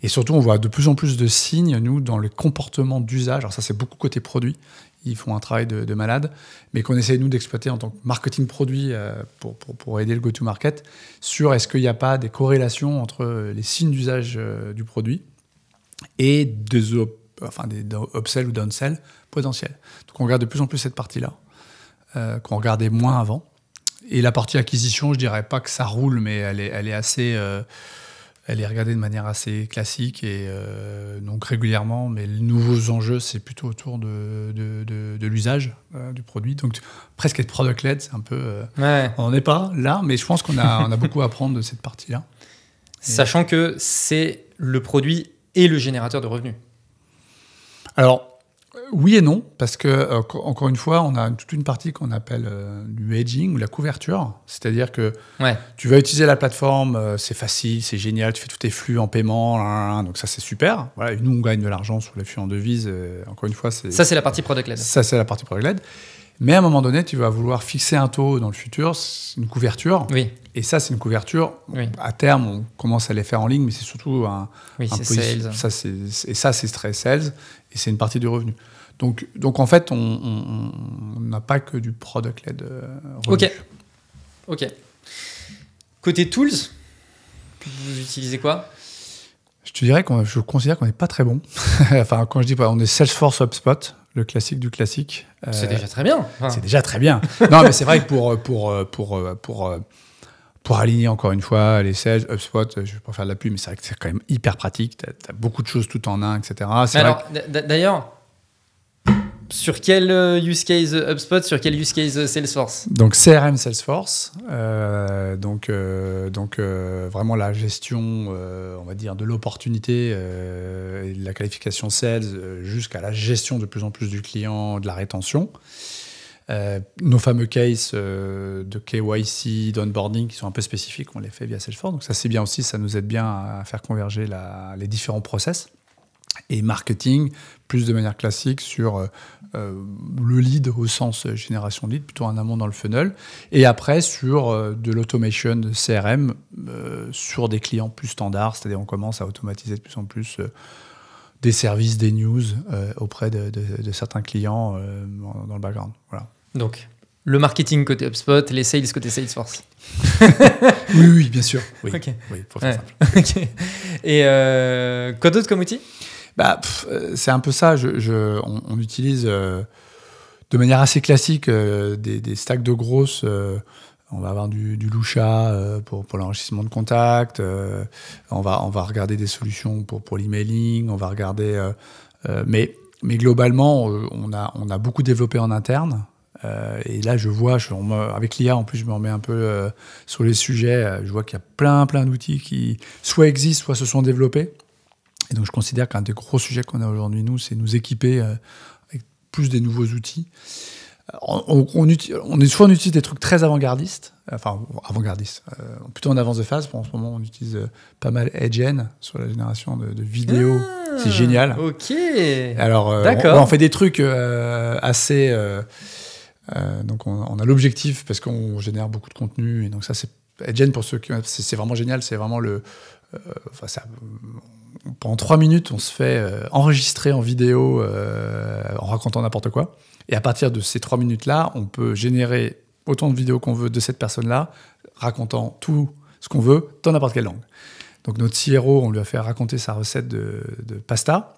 Et surtout, on voit de plus en plus de signes, nous, dans le comportement d'usage. Alors ça, c'est beaucoup côté produit. Ils font un travail de malade, mais qu'on essaie, nous, d'exploiter en tant que marketing produit pour aider le go-to-market sur est-ce qu'il n'y a pas des corrélations entre les signes d'usage du produit et des upsell ou downsell potentiels. Donc on regarde de plus en plus cette partie-là, qu'on regardait moins avant. Et la partie acquisition, je dirais pas que ça roule, mais elle est assez... elle est regardée de manière assez classique et donc régulièrement, mais les nouveaux enjeux, c'est plutôt autour de l'usage du produit. Donc presque être product-led, c'est un peu... On n'en est pas là, mais je pense qu'on a beaucoup à apprendre de cette partie-là. Sachant que c'est le produit et le générateur de revenus. Alors, oui et non, parce que, encore une fois, on a toute une partie qu'on appelle du hedging ou la couverture. C'est-à-dire que tu vas utiliser la plateforme, c'est facile, c'est génial, tu fais tous tes flux en paiement, donc ça, c'est super. Voilà, et nous, on gagne de l'argent sur les flux en devises. Encore une fois, ça, c'est la partie product-led. Ça, c'est la partie product-led. Mais à un moment donné, tu vas vouloir fixer un taux dans le futur, c'est une couverture. Oui. Et ça, c'est une couverture. Oui. À terme, on commence à les faire en ligne, mais c'est surtout sales. Ça, c'est très sales, et c'est une partie du revenu. Donc en fait, on n'a pas que du product-led revenu. Ok. Côté tools, vous utilisez quoi? Je te dirais je considère qu'on n'est pas très bon. Enfin, quand je dis pas, on est Salesforce, HubSpot. le classique du classique. C'est déjà très bien. Enfin. C'est déjà très bien. Non, mais c'est vrai que pour aligner encore une fois les sales, HubSpot, je ne vais pas faire de la pub, mais c'est vrai que c'est quand même hyper pratique. Tu as beaucoup de choses tout en un, etc. Alors, d'ailleurs, sur quel use case HubSpot, sur quel use case Salesforce? Donc CRM Salesforce, vraiment la gestion, on va dire, de l'opportunité et de la qualification sales jusqu'à la gestion de plus en plus du client, de la rétention. Nos fameux cases de KYC, d'onboarding qui sont un peu spécifiques, on les fait via Salesforce. Donc ça c'est bien aussi, ça nous aide bien à faire converger les différents process. Et marketing, plus de manière classique sur le lead au sens génération de lead, plutôt en amont dans le funnel. Et après sur de l'automation de CRM sur des clients plus standards, c'est-à-dire on commence à automatiser de plus en plus des services, des news auprès de certains clients dans le background. Voilà. Donc, le marketing côté HubSpot, les sales côté Salesforce. Oui, bien sûr. Oui, okay. Oui, pour faire simple. Okay. Et quoi d'autre comme outil? C'est un peu ça. On utilise de manière assez classique des stacks de grosses. On va avoir du Lusha pour l'enrichissement de contacts. On va regarder des solutions pour l'emailing. On va regarder. Mais globalement, on a beaucoup développé en interne. Et là, je vois, avec l'IA, en plus, je me remets un peu sur les sujets. Je vois qu'il y a plein d'outils qui soit existent, soit se sont développés. Et donc, je considère qu'un des gros sujets qu'on a aujourd'hui, nous, c'est nous équiper avec plus des nouveaux outils. On utilise des trucs très avant-gardistes, plutôt en avance de phase. En ce moment, on utilise pas mal EdgeN sur la génération de vidéos. C'est génial. Ok. Alors, on fait des trucs assez... donc, on a l'objectif, parce qu'on génère beaucoup de contenu. Et donc, ça, c'est EdgeN, pour ceux qui... C'est vraiment génial. C'est vraiment pendant 3 minutes, on se fait enregistrer en vidéo en racontant n'importe quoi. Et à partir de ces 3 minutes-là, on peut générer autant de vidéos qu'on veut de cette personne-là, racontant tout ce qu'on veut dans n'importe quelle langue. Donc notre CRO, on lui a fait raconter sa recette de pasta.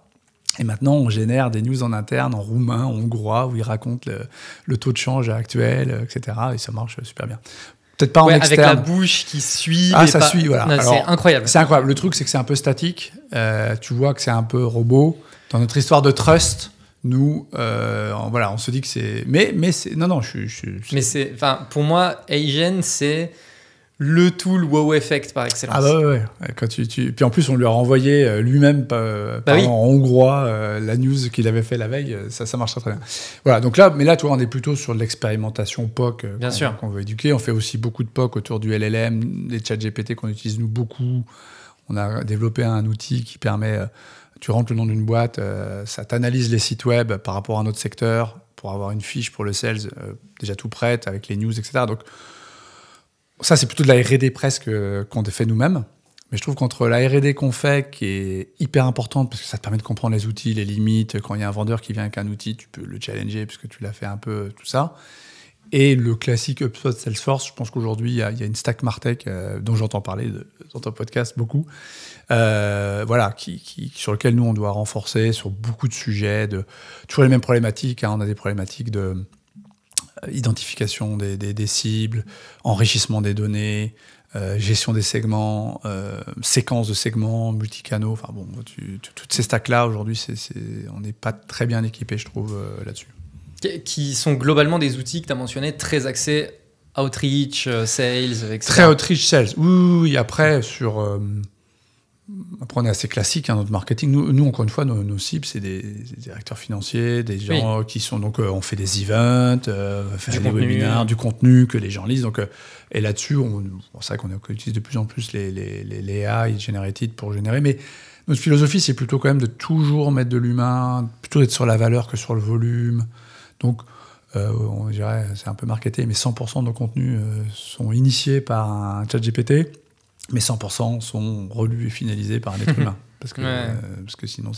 Et maintenant, on génère des news en interne, en roumain, en hongrois, où il raconte le taux de change actuel, etc. Et ça marche super bien. Peut-être pas en externe. Avec la bouche qui suit. Ça suit, voilà. Non, c'est incroyable. C'est incroyable. Le truc, c'est que c'est un peu statique. Tu vois que c'est un peu robot. Dans notre histoire de trust, nous, on se dit que c'est... Mais c'est... Non, Mais c'est... Enfin, pour moi, Agent, c'est le tool wow effect par excellence. Ah ouais. Quand Puis en plus, on lui a renvoyé lui-même en hongrois la news qu'il avait fait la veille. Ça marche très bien. Voilà, donc là, toi, on est plutôt sur de l'expérimentation POC qu'on veut éduquer. On fait aussi beaucoup de POC autour du LLM, des chats GPT qu'on utilise nous beaucoup. On a développé un outil qui permet... tu rentres le nom d'une boîte, ça t'analyse les sites web par rapport à un autre secteur pour avoir une fiche pour le sales déjà tout prête avec les news, etc. Donc, ça, c'est plutôt de la R&D presque qu'on fait nous-mêmes. Mais je trouve qu'entre la R&D qu'on fait, qui est hyper importante, parce que ça te permet de comprendre les outils, les limites, quand il y a un vendeur qui vient avec un outil, tu peux le challenger, parce que tu l'as fait un peu, tout ça. Et le classique HubSpot Salesforce, je pense qu'aujourd'hui, il y a une stack Martech dont j'entends parler dans ton podcast beaucoup, sur lequel nous, on doit renforcer sur beaucoup de sujets, toujours les mêmes problématiques. On a des problématiques de... identification des cibles, enrichissement des données, gestion des segments, séquence de segments, multicanaux. Enfin bon, toutes ces stacks-là, aujourd'hui, on n'est pas très bien équipés, je trouve, là-dessus. Qui sont globalement des outils que tu as mentionnés, très axés outreach, sales, etc. Très outreach, sales. Oui. Après, Après, on est assez classique, notre marketing. Nous, encore une fois, nos cibles, c'est des directeurs financiers, des gens qui sont... Donc, on fait des events, fait des webinaires, du contenu que les gens lisent. Donc, et là-dessus, c'est vrai qu'on utilise de plus en plus les AI generated pour générer. Mais notre philosophie, c'est plutôt quand même de toujours mettre de l'humain, plutôt d'être sur la valeur que sur le volume. Donc, on dirait, c'est un peu marketé, mais 100% de nos contenus sont initiés par un chat GPT. Mais 100% sont relus et finalisés par un être humain. Parce que sinon,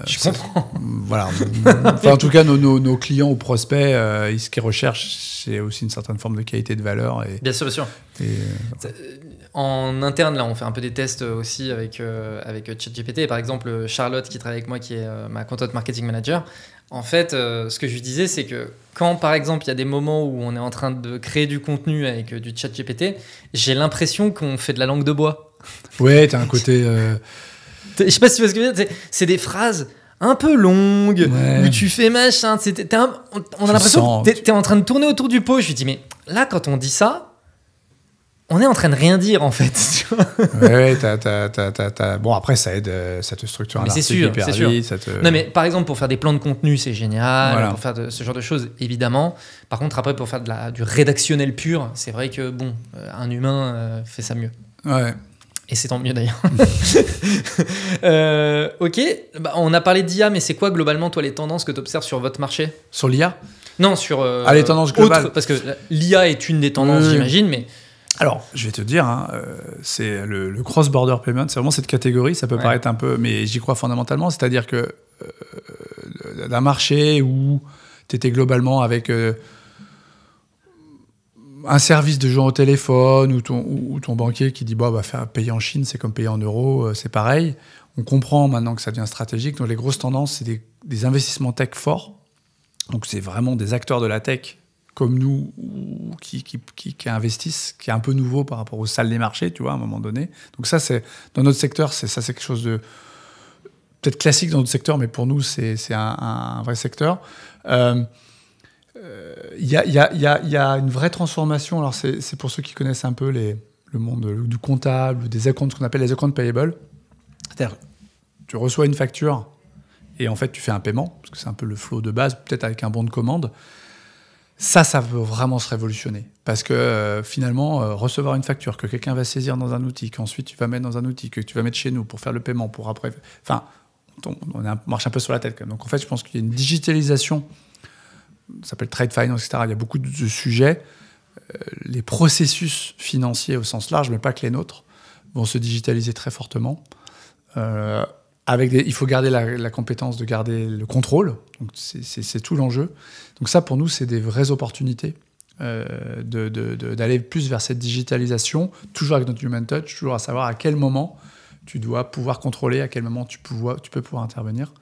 Je comprends. Voilà. Enfin, en tout cas, nos clients ou prospects, ce qu'ils recherchent, c'est aussi une certaine forme de qualité de valeur. Bien sûr, bien sûr. En interne, là, on fait un peu des tests aussi avec ChatGPT. Par exemple, Charlotte, qui travaille avec moi, qui est ma content marketing manager, en fait, ce que je lui disais, c'est que quand, par exemple, il y a des moments où on est en train de créer du contenu avec du ChatGPT, j'ai l'impression qu'on fait de la langue de bois. Ouais, t'as un côté... Je sais pas si tu vois ce que je veux dire. C'est des phrases un peu longues, où tu fais machin. On a l'impression que t'es en train de tourner autour du pot. Je lui dis, mais là, quand on dit ça, on est en train de rien dire, en fait. Ouais, bon, après, ça aide, ça te structure un article hyper vite. Non, mais par exemple, pour faire des plans de contenu, c'est génial. Voilà. Pour faire ce genre de choses, évidemment. Par contre, après, pour faire du rédactionnel pur, c'est vrai que, bon, un humain fait ça mieux. Ouais. Et c'est tant mieux, d'ailleurs. Ok, on a parlé d'IA, mais c'est quoi, globalement, toi, les tendances que tu observes sur votre marché ? Sur l'IA ? Non, sur... les tendances globales. Parce que l'IA est une des tendances, j'imagine, mais... Alors, je vais te dire, c'est le cross-border payment, c'est vraiment cette catégorie, ça peut paraître un peu, mais j'y crois fondamentalement, c'est-à-dire que d'un marché où tu étais globalement avec un service de gens au téléphone ou ton banquier qui dit faire payer en Chine, c'est comme payer en euros, c'est pareil. On comprend maintenant que ça devient stratégique, donc les grosses tendances, c'est des investissements tech forts, donc c'est vraiment des acteurs de la tech comme nous, qui investissent, qui est un peu nouveau par rapport aux salles des marchés, tu vois, à un moment donné. Donc ça, dans notre secteur, c'est quelque chose de peut-être classique dans notre secteur, mais pour nous, c'est un vrai secteur. Il y a une vraie transformation. Alors, c'est pour ceux qui connaissent un peu le monde du comptable, des accounts, ce qu'on appelle les accounts payable. C'est-à-dire, tu reçois une facture et en fait, tu fais un paiement, parce que c'est un peu le flow de base, peut-être avec un bon de commande. Ça veut vraiment se révolutionner. Parce que finalement, recevoir une facture que quelqu'un va saisir dans un outil, qu'ensuite tu vas mettre dans un outil, que tu vas mettre chez nous pour faire le paiement, pour après... Enfin, on marche un peu sur la tête quand même. Donc en fait, je pense qu'il y a une digitalisation, ça s'appelle trade finance, etc. Il y a beaucoup de sujets. Les processus financiers au sens large, mais pas que les nôtres, vont se digitaliser très fortement. Il faut garder la compétence de garder le contrôle. Donc c'est tout l'enjeu. Donc ça, pour nous, c'est des vraies opportunités d'aller plus vers cette digitalisation, toujours avec notre human touch, toujours à savoir à quel moment tu dois pouvoir contrôler, à quel moment tu peux pouvoir intervenir.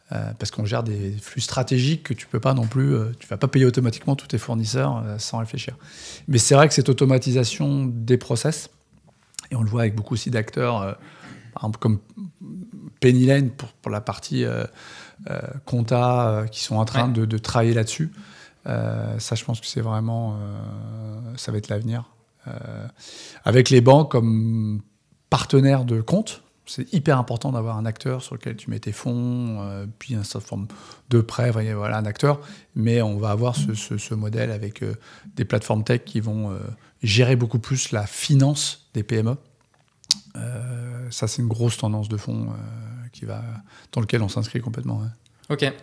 Parce qu'on gère des flux stratégiques que tu peux pas non plus... tu vas pas payer automatiquement tous tes fournisseurs sans réfléchir. Mais c'est vrai que cette automatisation des process, et on le voit avec beaucoup aussi d'acteurs... par exemple, comme Penny Lane pour la partie compta qui sont en train de travailler là-dessus. Ça, je pense que c'est vraiment... ça va être l'avenir. Avec les banques comme partenaires de compte, c'est hyper important d'avoir un acteur sur lequel tu mets tes fonds, puis une certaine forme de prêt, voilà, un acteur. Mais on va avoir ce modèle avec des plateformes tech qui vont gérer beaucoup plus la finance des PME. Ça, c'est une grosse tendance de fond dans lequel on s'inscrit complètement. Ouais. Ok.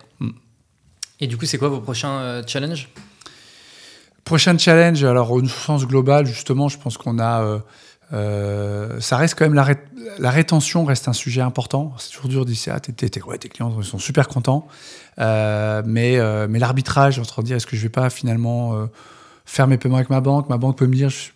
Et du coup, c'est quoi vos prochains challenges ? Prochain challenge, alors au sens global, justement, je pense qu'on a... ça reste quand même... La rétention reste un sujet important. C'est toujours dur de dire, tes clients ils sont super contents. Mais l'arbitrage, entre dire, est-ce que je ne vais pas finalement... faire mes paiements avec ma banque peut me dire si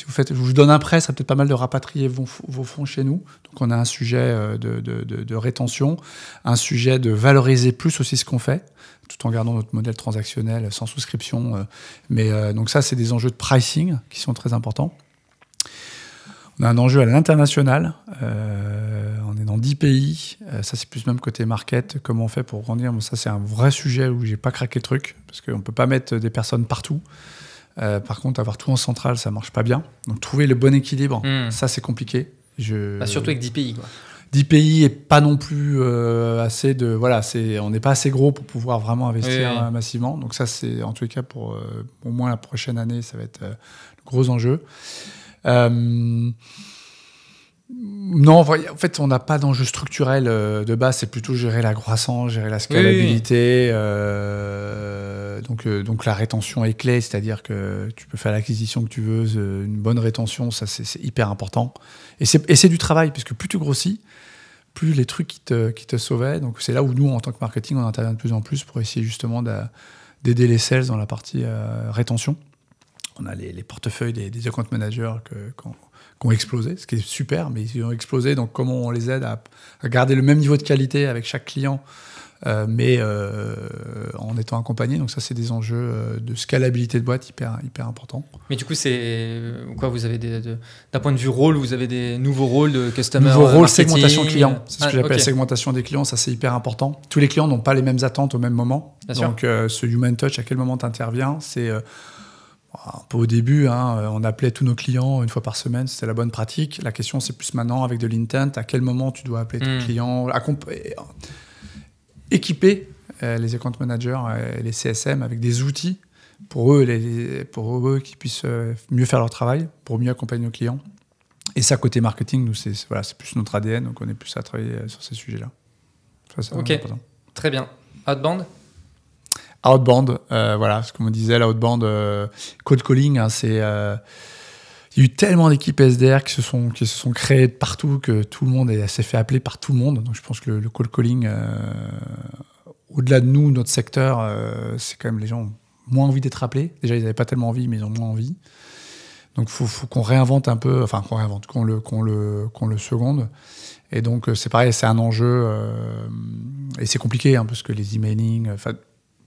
je vous donne un prêt, ça serait peut-être pas mal de rapatrier vos fonds chez nous. Donc on a un sujet de rétention, un sujet de valoriser plus aussi ce qu'on fait, tout en gardant notre modèle transactionnel sans souscription. Donc ça, c'est des enjeux de pricing qui sont très importants. On a un enjeu à l'international. On est dans 10 pays. Ça, c'est plus même côté market. Comment on fait pour grandir ? Ça, c'est un vrai sujet où j'ai pas craqué le truc, parce qu'on peut pas mettre des personnes partout. Par contre, avoir tout en centrale, ça marche pas bien. Donc, trouver le bon équilibre, ça, c'est compliqué. Surtout avec 10 pays, quoi. 10 pays et pas non plus assez de... Voilà, on n'est pas assez gros pour pouvoir vraiment investir massivement. Donc ça, c'est en tout cas pour au moins la prochaine année, ça va être le gros enjeu. Non, en fait, on n'a pas d'enjeu structurel de base. C'est plutôt gérer la croissance, gérer la scalabilité. Donc la rétention est clé, c'est-à-dire que tu peux faire l'acquisition que tu veux, une bonne rétention, ça c'est hyper important. Et c'est du travail, puisque plus tu grossis, plus les trucs qui te sauvaient. Donc c'est là où nous, en tant que marketing, on intervient de plus en plus pour essayer justement d'aider les sales dans la partie rétention. On a les portefeuilles des account managers qui ont explosé, ce qui est super, mais ils ont explosé. Donc comment on les aide à garder le même niveau de qualité avec chaque client, mais en étant accompagné. Donc ça, c'est des enjeux de scalabilité de boîte hyper importants. Mais du coup, c'est quoi? Vous avez d'un point de vue rôle, vous avez des nouveaux rôles de customer Nouveau rôle, marketing, segmentation client. C'est ce que j'appelle ok. segmentation des clients. Ça, c'est hyper important. Tous les clients n'ont pas les mêmes attentes au même moment. Bien Donc ce human touch, à quel moment tu interviens, c'est un peu au début, on appelait tous nos clients une fois par semaine, c'était la bonne pratique. La question, c'est plus maintenant avec de l'intent, à quel moment tu dois appeler ton client, équiper les account managers et les CSM avec des outils pour eux qu'ils puissent mieux faire leur travail, pour mieux accompagner nos clients. Et ça, côté marketing, nous, c'est plus notre ADN, donc on est plus à travailler sur ces sujets-là. Ça, ok, très bien. Outbound? Outbound, voilà, ce qu'on me disait, l'outbound, cold calling, il y a eu tellement d'équipes SDR qui se sont créées de partout que tout le monde s'est fait appeler par tout le monde. Donc je pense que le cold calling, au-delà de nous, notre secteur, c'est quand même les gens ont moins envie d'être appelés. Déjà, ils n'avaient pas tellement envie, mais ils ont moins envie. Donc faut qu'on réinvente un peu, enfin qu'on le seconde. Et donc c'est pareil, c'est un enjeu et c'est compliqué parce que les emailing,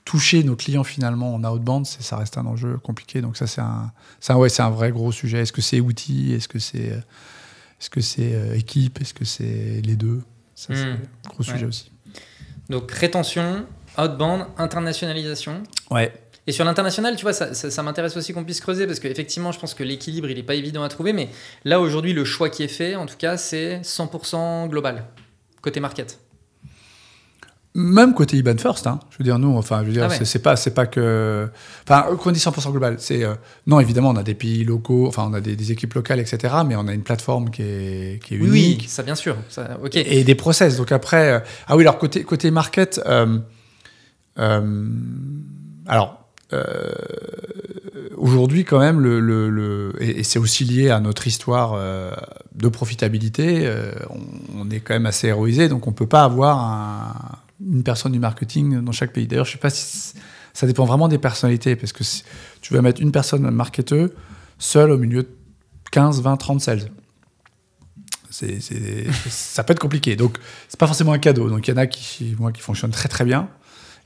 toucher nos clients finalement en outbound, ça reste un enjeu compliqué. Donc ça, c'est un vrai gros sujet. Est-ce que c'est outils? Est-ce que c'est équipe? Est-ce que c'est les deux? Ça, c'est un gros sujet aussi. Donc rétention, outbound, internationalisation. Ouais. Et sur l'international, tu vois, ça m'intéresse aussi qu'on puisse creuser parce qu'effectivement, je pense que l'équilibre, il n'est pas évident à trouver. Mais là, aujourd'hui, le choix qui est fait, en tout cas, c'est 100% global, côté market. Même côté IBAN First, je veux dire, nous, ouais. c'est pas que... Enfin, quand on dit 100% global, c'est... non, évidemment, on a des pays locaux, enfin, on a des équipes locales, etc., mais on a une plateforme qui est unique. Oui, ça, bien sûr. Ça, ok. Et des process. Donc après... ah oui, alors, côté market... aujourd'hui, quand même, et c'est aussi lié à notre histoire de profitabilité, on est quand même assez héroïsé, donc on ne peut pas avoir une personne du marketing dans chaque pays. D'ailleurs, je ne sais pas si ça dépend vraiment des personnalités, parce que si tu vas mettre une personne marketeur seule au milieu de 15, 20, 30 sales. Ça peut être compliqué. Donc, ce n'est pas forcément un cadeau. Donc, il y en a qui fonctionnent très, très bien.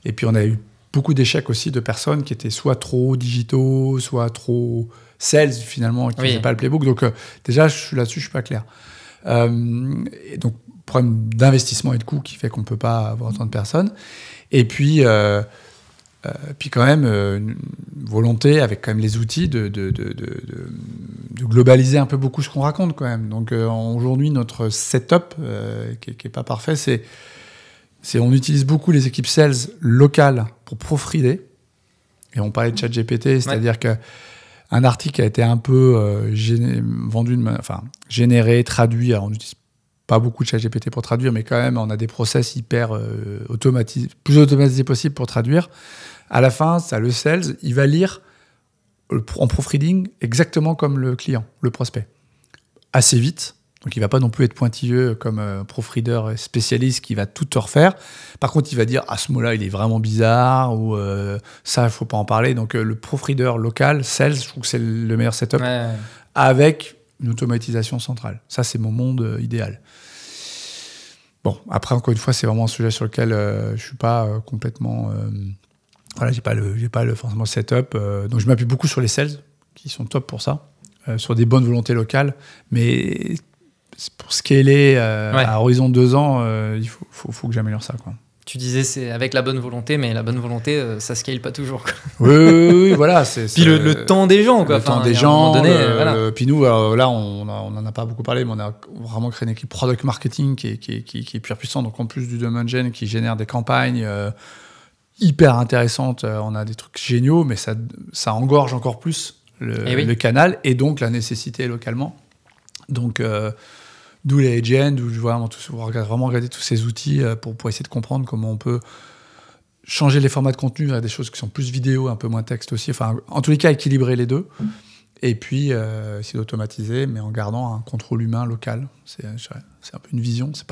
Et puis, on a eu beaucoup d'échecs aussi de personnes qui étaient soit trop digitaux, soit trop sales, finalement, qui n'avaient pas le playbook. Donc, déjà, là-dessus, je ne suis pas clair. Et donc, problème d'investissement et de coût qui fait qu'on ne peut pas avoir autant de personnes. Et puis quand même, une volonté, avec quand même les outils, de globaliser un peu beaucoup ce qu'on raconte, quand même. Donc, aujourd'hui, notre setup, qui n'est pas parfait, c'est on utilise beaucoup les équipes sales locales pour proofreader. Et on parlait de ChatGPT, c'est-à-dire qu'un article a été un peu généré, traduit. Alors on n'utilise pas beaucoup de ChatGPT pour traduire, mais quand même, on a des process hyper plus automatisés possible pour traduire. À la fin, le sales, il va lire en proofreading exactement comme le client, le prospect. Assez vite. Donc, il ne va pas non plus être pointilleux comme un proofreader spécialiste qui va tout te refaire. Par contre, il va dire « Ah, ce mot-là, il est vraiment bizarre » ou ça, il ne faut pas en parler. Donc, le proofreader local, sales, je trouve que c'est le meilleur setup avec une automatisation centrale. Ça, c'est mon monde idéal. Bon, après, encore une fois, c'est vraiment un sujet sur lequel je ne suis pas complètement... j'ai pas forcément le setup. Donc, je m'appuie beaucoup sur les sales, qui sont top pour ça, sur des bonnes volontés locales. Mais... pour scaler à horizon 2 ans, il faut que j'améliore ça, quoi. Tu disais c'est avec la bonne volonté, mais la bonne volonté, ça scale pas toujours, quoi. Oui, voilà. Puis le temps des gens, quoi. Le temps des gens. Puis nous, là, on n'en a pas beaucoup parlé, mais on a vraiment créé une équipe product marketing qui est hyper puissante. Donc, en plus du demand gen qui génère des campagnes hyper intéressantes, on a des trucs géniaux, mais ça engorge encore plus le canal et donc la nécessité localement. Donc, d'où les agents, d'où je vois vraiment regarder tous ces outils pour essayer de comprendre comment on peut changer les formats de contenu vers des choses qui sont plus vidéo, un peu moins texte aussi. Enfin, en tous les cas, équilibrer les deux. Et puis, essayer d'automatiser, mais en gardant un contrôle humain local. C'est un peu une vision. C'est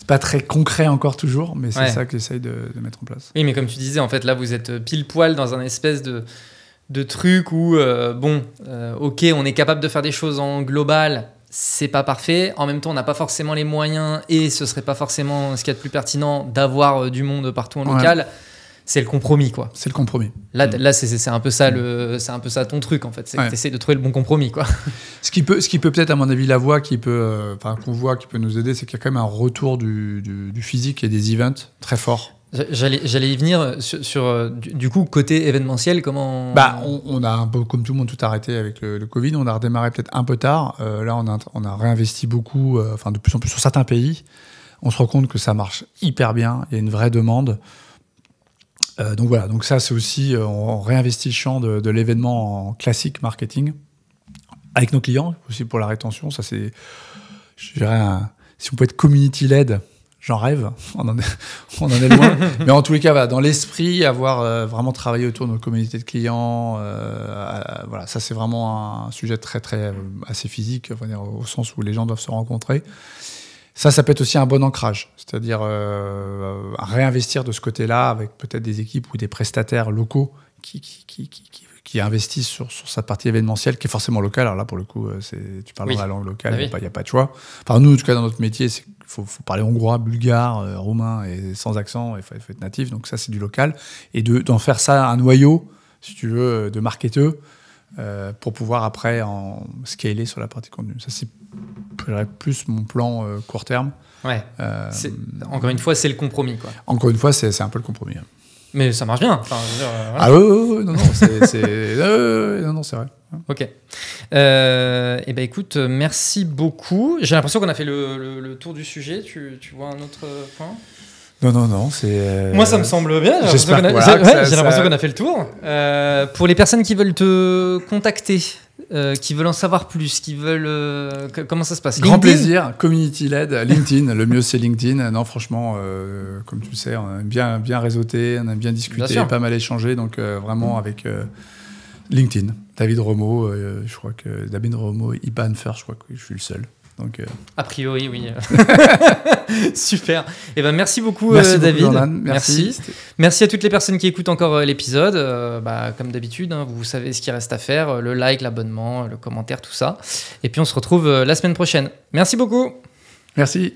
pas très concret encore toujours, mais c'est ça que j'essaye de mettre en place. Oui, mais comme tu disais, en fait, là, vous êtes pile poil dans un espèce de truc où, ok, on est capable de faire des choses en global, c'est pas parfait. En même temps, on n'a pas forcément les moyens et ce serait pas forcément ce qu'il y a de plus pertinent d'avoir du monde partout en local. C'est le compromis, quoi. C'est le compromis. Là c'est un peu ça c'est un peu ça ton truc, en fait. C'est que tu essaies de trouver le bon compromis, quoi. Ce qui peut peut-être, à mon avis, qu'on voit qui peut nous aider, c'est qu'il y a quand même un retour du physique et des events très fort. J'allais y venir sur du coup, côté événementiel, comment... On a un peu, comme tout le monde, tout arrêté avec le Covid. On a redémarré peut-être un peu tard. Là, on a réinvesti beaucoup, de plus en plus sur certains pays. On se rend compte que ça marche hyper bien. Il y a une vraie demande. Donc voilà, donc ça c'est aussi, on réinvestit le champ de l'événement en classique marketing avec nos clients, aussi pour la rétention. Ça c'est, je dirais, si on peut être community-led, j'en rêve, on en est loin. Mais en tous les cas, voilà, dans l'esprit, avoir vraiment travaillé autour de nos communautés de clients, voilà, ça c'est vraiment un sujet très, très assez physique, on va dire, au sens où les gens doivent se rencontrer. Ça peut être aussi un bon ancrage, c'est-à-dire réinvestir de ce côté-là avec peut-être des équipes ou des prestataires locaux qui investissent sur cette partie événementielle qui est forcément locale. Alors là, pour le coup, tu parles dans la langue locale, il n'y a pas de choix. Enfin, nous, en tout cas, dans notre métier, il faut parler hongrois, bulgare, roumain et sans accent, il faut être natif, donc ça, c'est du local. Et d'en faire ça un noyau, si tu veux, de marketeux, pour pouvoir après en scaler sur la partie contenu. Ça, c'est plus mon plan court terme. Ouais. Encore une fois, c'est le compromis, quoi. Encore une fois, c'est un peu le compromis. Mais ça marche bien. Enfin, je veux dire, voilà. Ah oui, non, c'est vrai. Ok. Et ben écoute, merci beaucoup. J'ai l'impression qu'on a fait le tour du sujet. Tu vois un autre point ? Non, c'est... Moi, ça me semble bien. J'ai l'impression qu'on a fait le tour. Pour les personnes qui veulent te contacter, qui veulent en savoir plus, qui veulent... comment ça se passe ? Grand plaisir, community-led, LinkedIn. Le mieux, c'est LinkedIn. Non, franchement, comme tu le sais, on aime bien réseauter, on aime bien discuter, pas mal échanger. Donc, vraiment, avec LinkedIn. David Romo, je crois que... David Romo, IBAN First, je crois que je suis le seul. Donc, a priori, oui. Super. Et ben, merci beaucoup, merci David. Beaucoup, Jordan. Merci. Merci à toutes les personnes qui écoutent encore l'épisode. Comme d'habitude, hein, vous savez ce qu'il reste à faire. Le like, l'abonnement, le commentaire, tout ça. Et puis, on se retrouve la semaine prochaine. Merci beaucoup. Merci.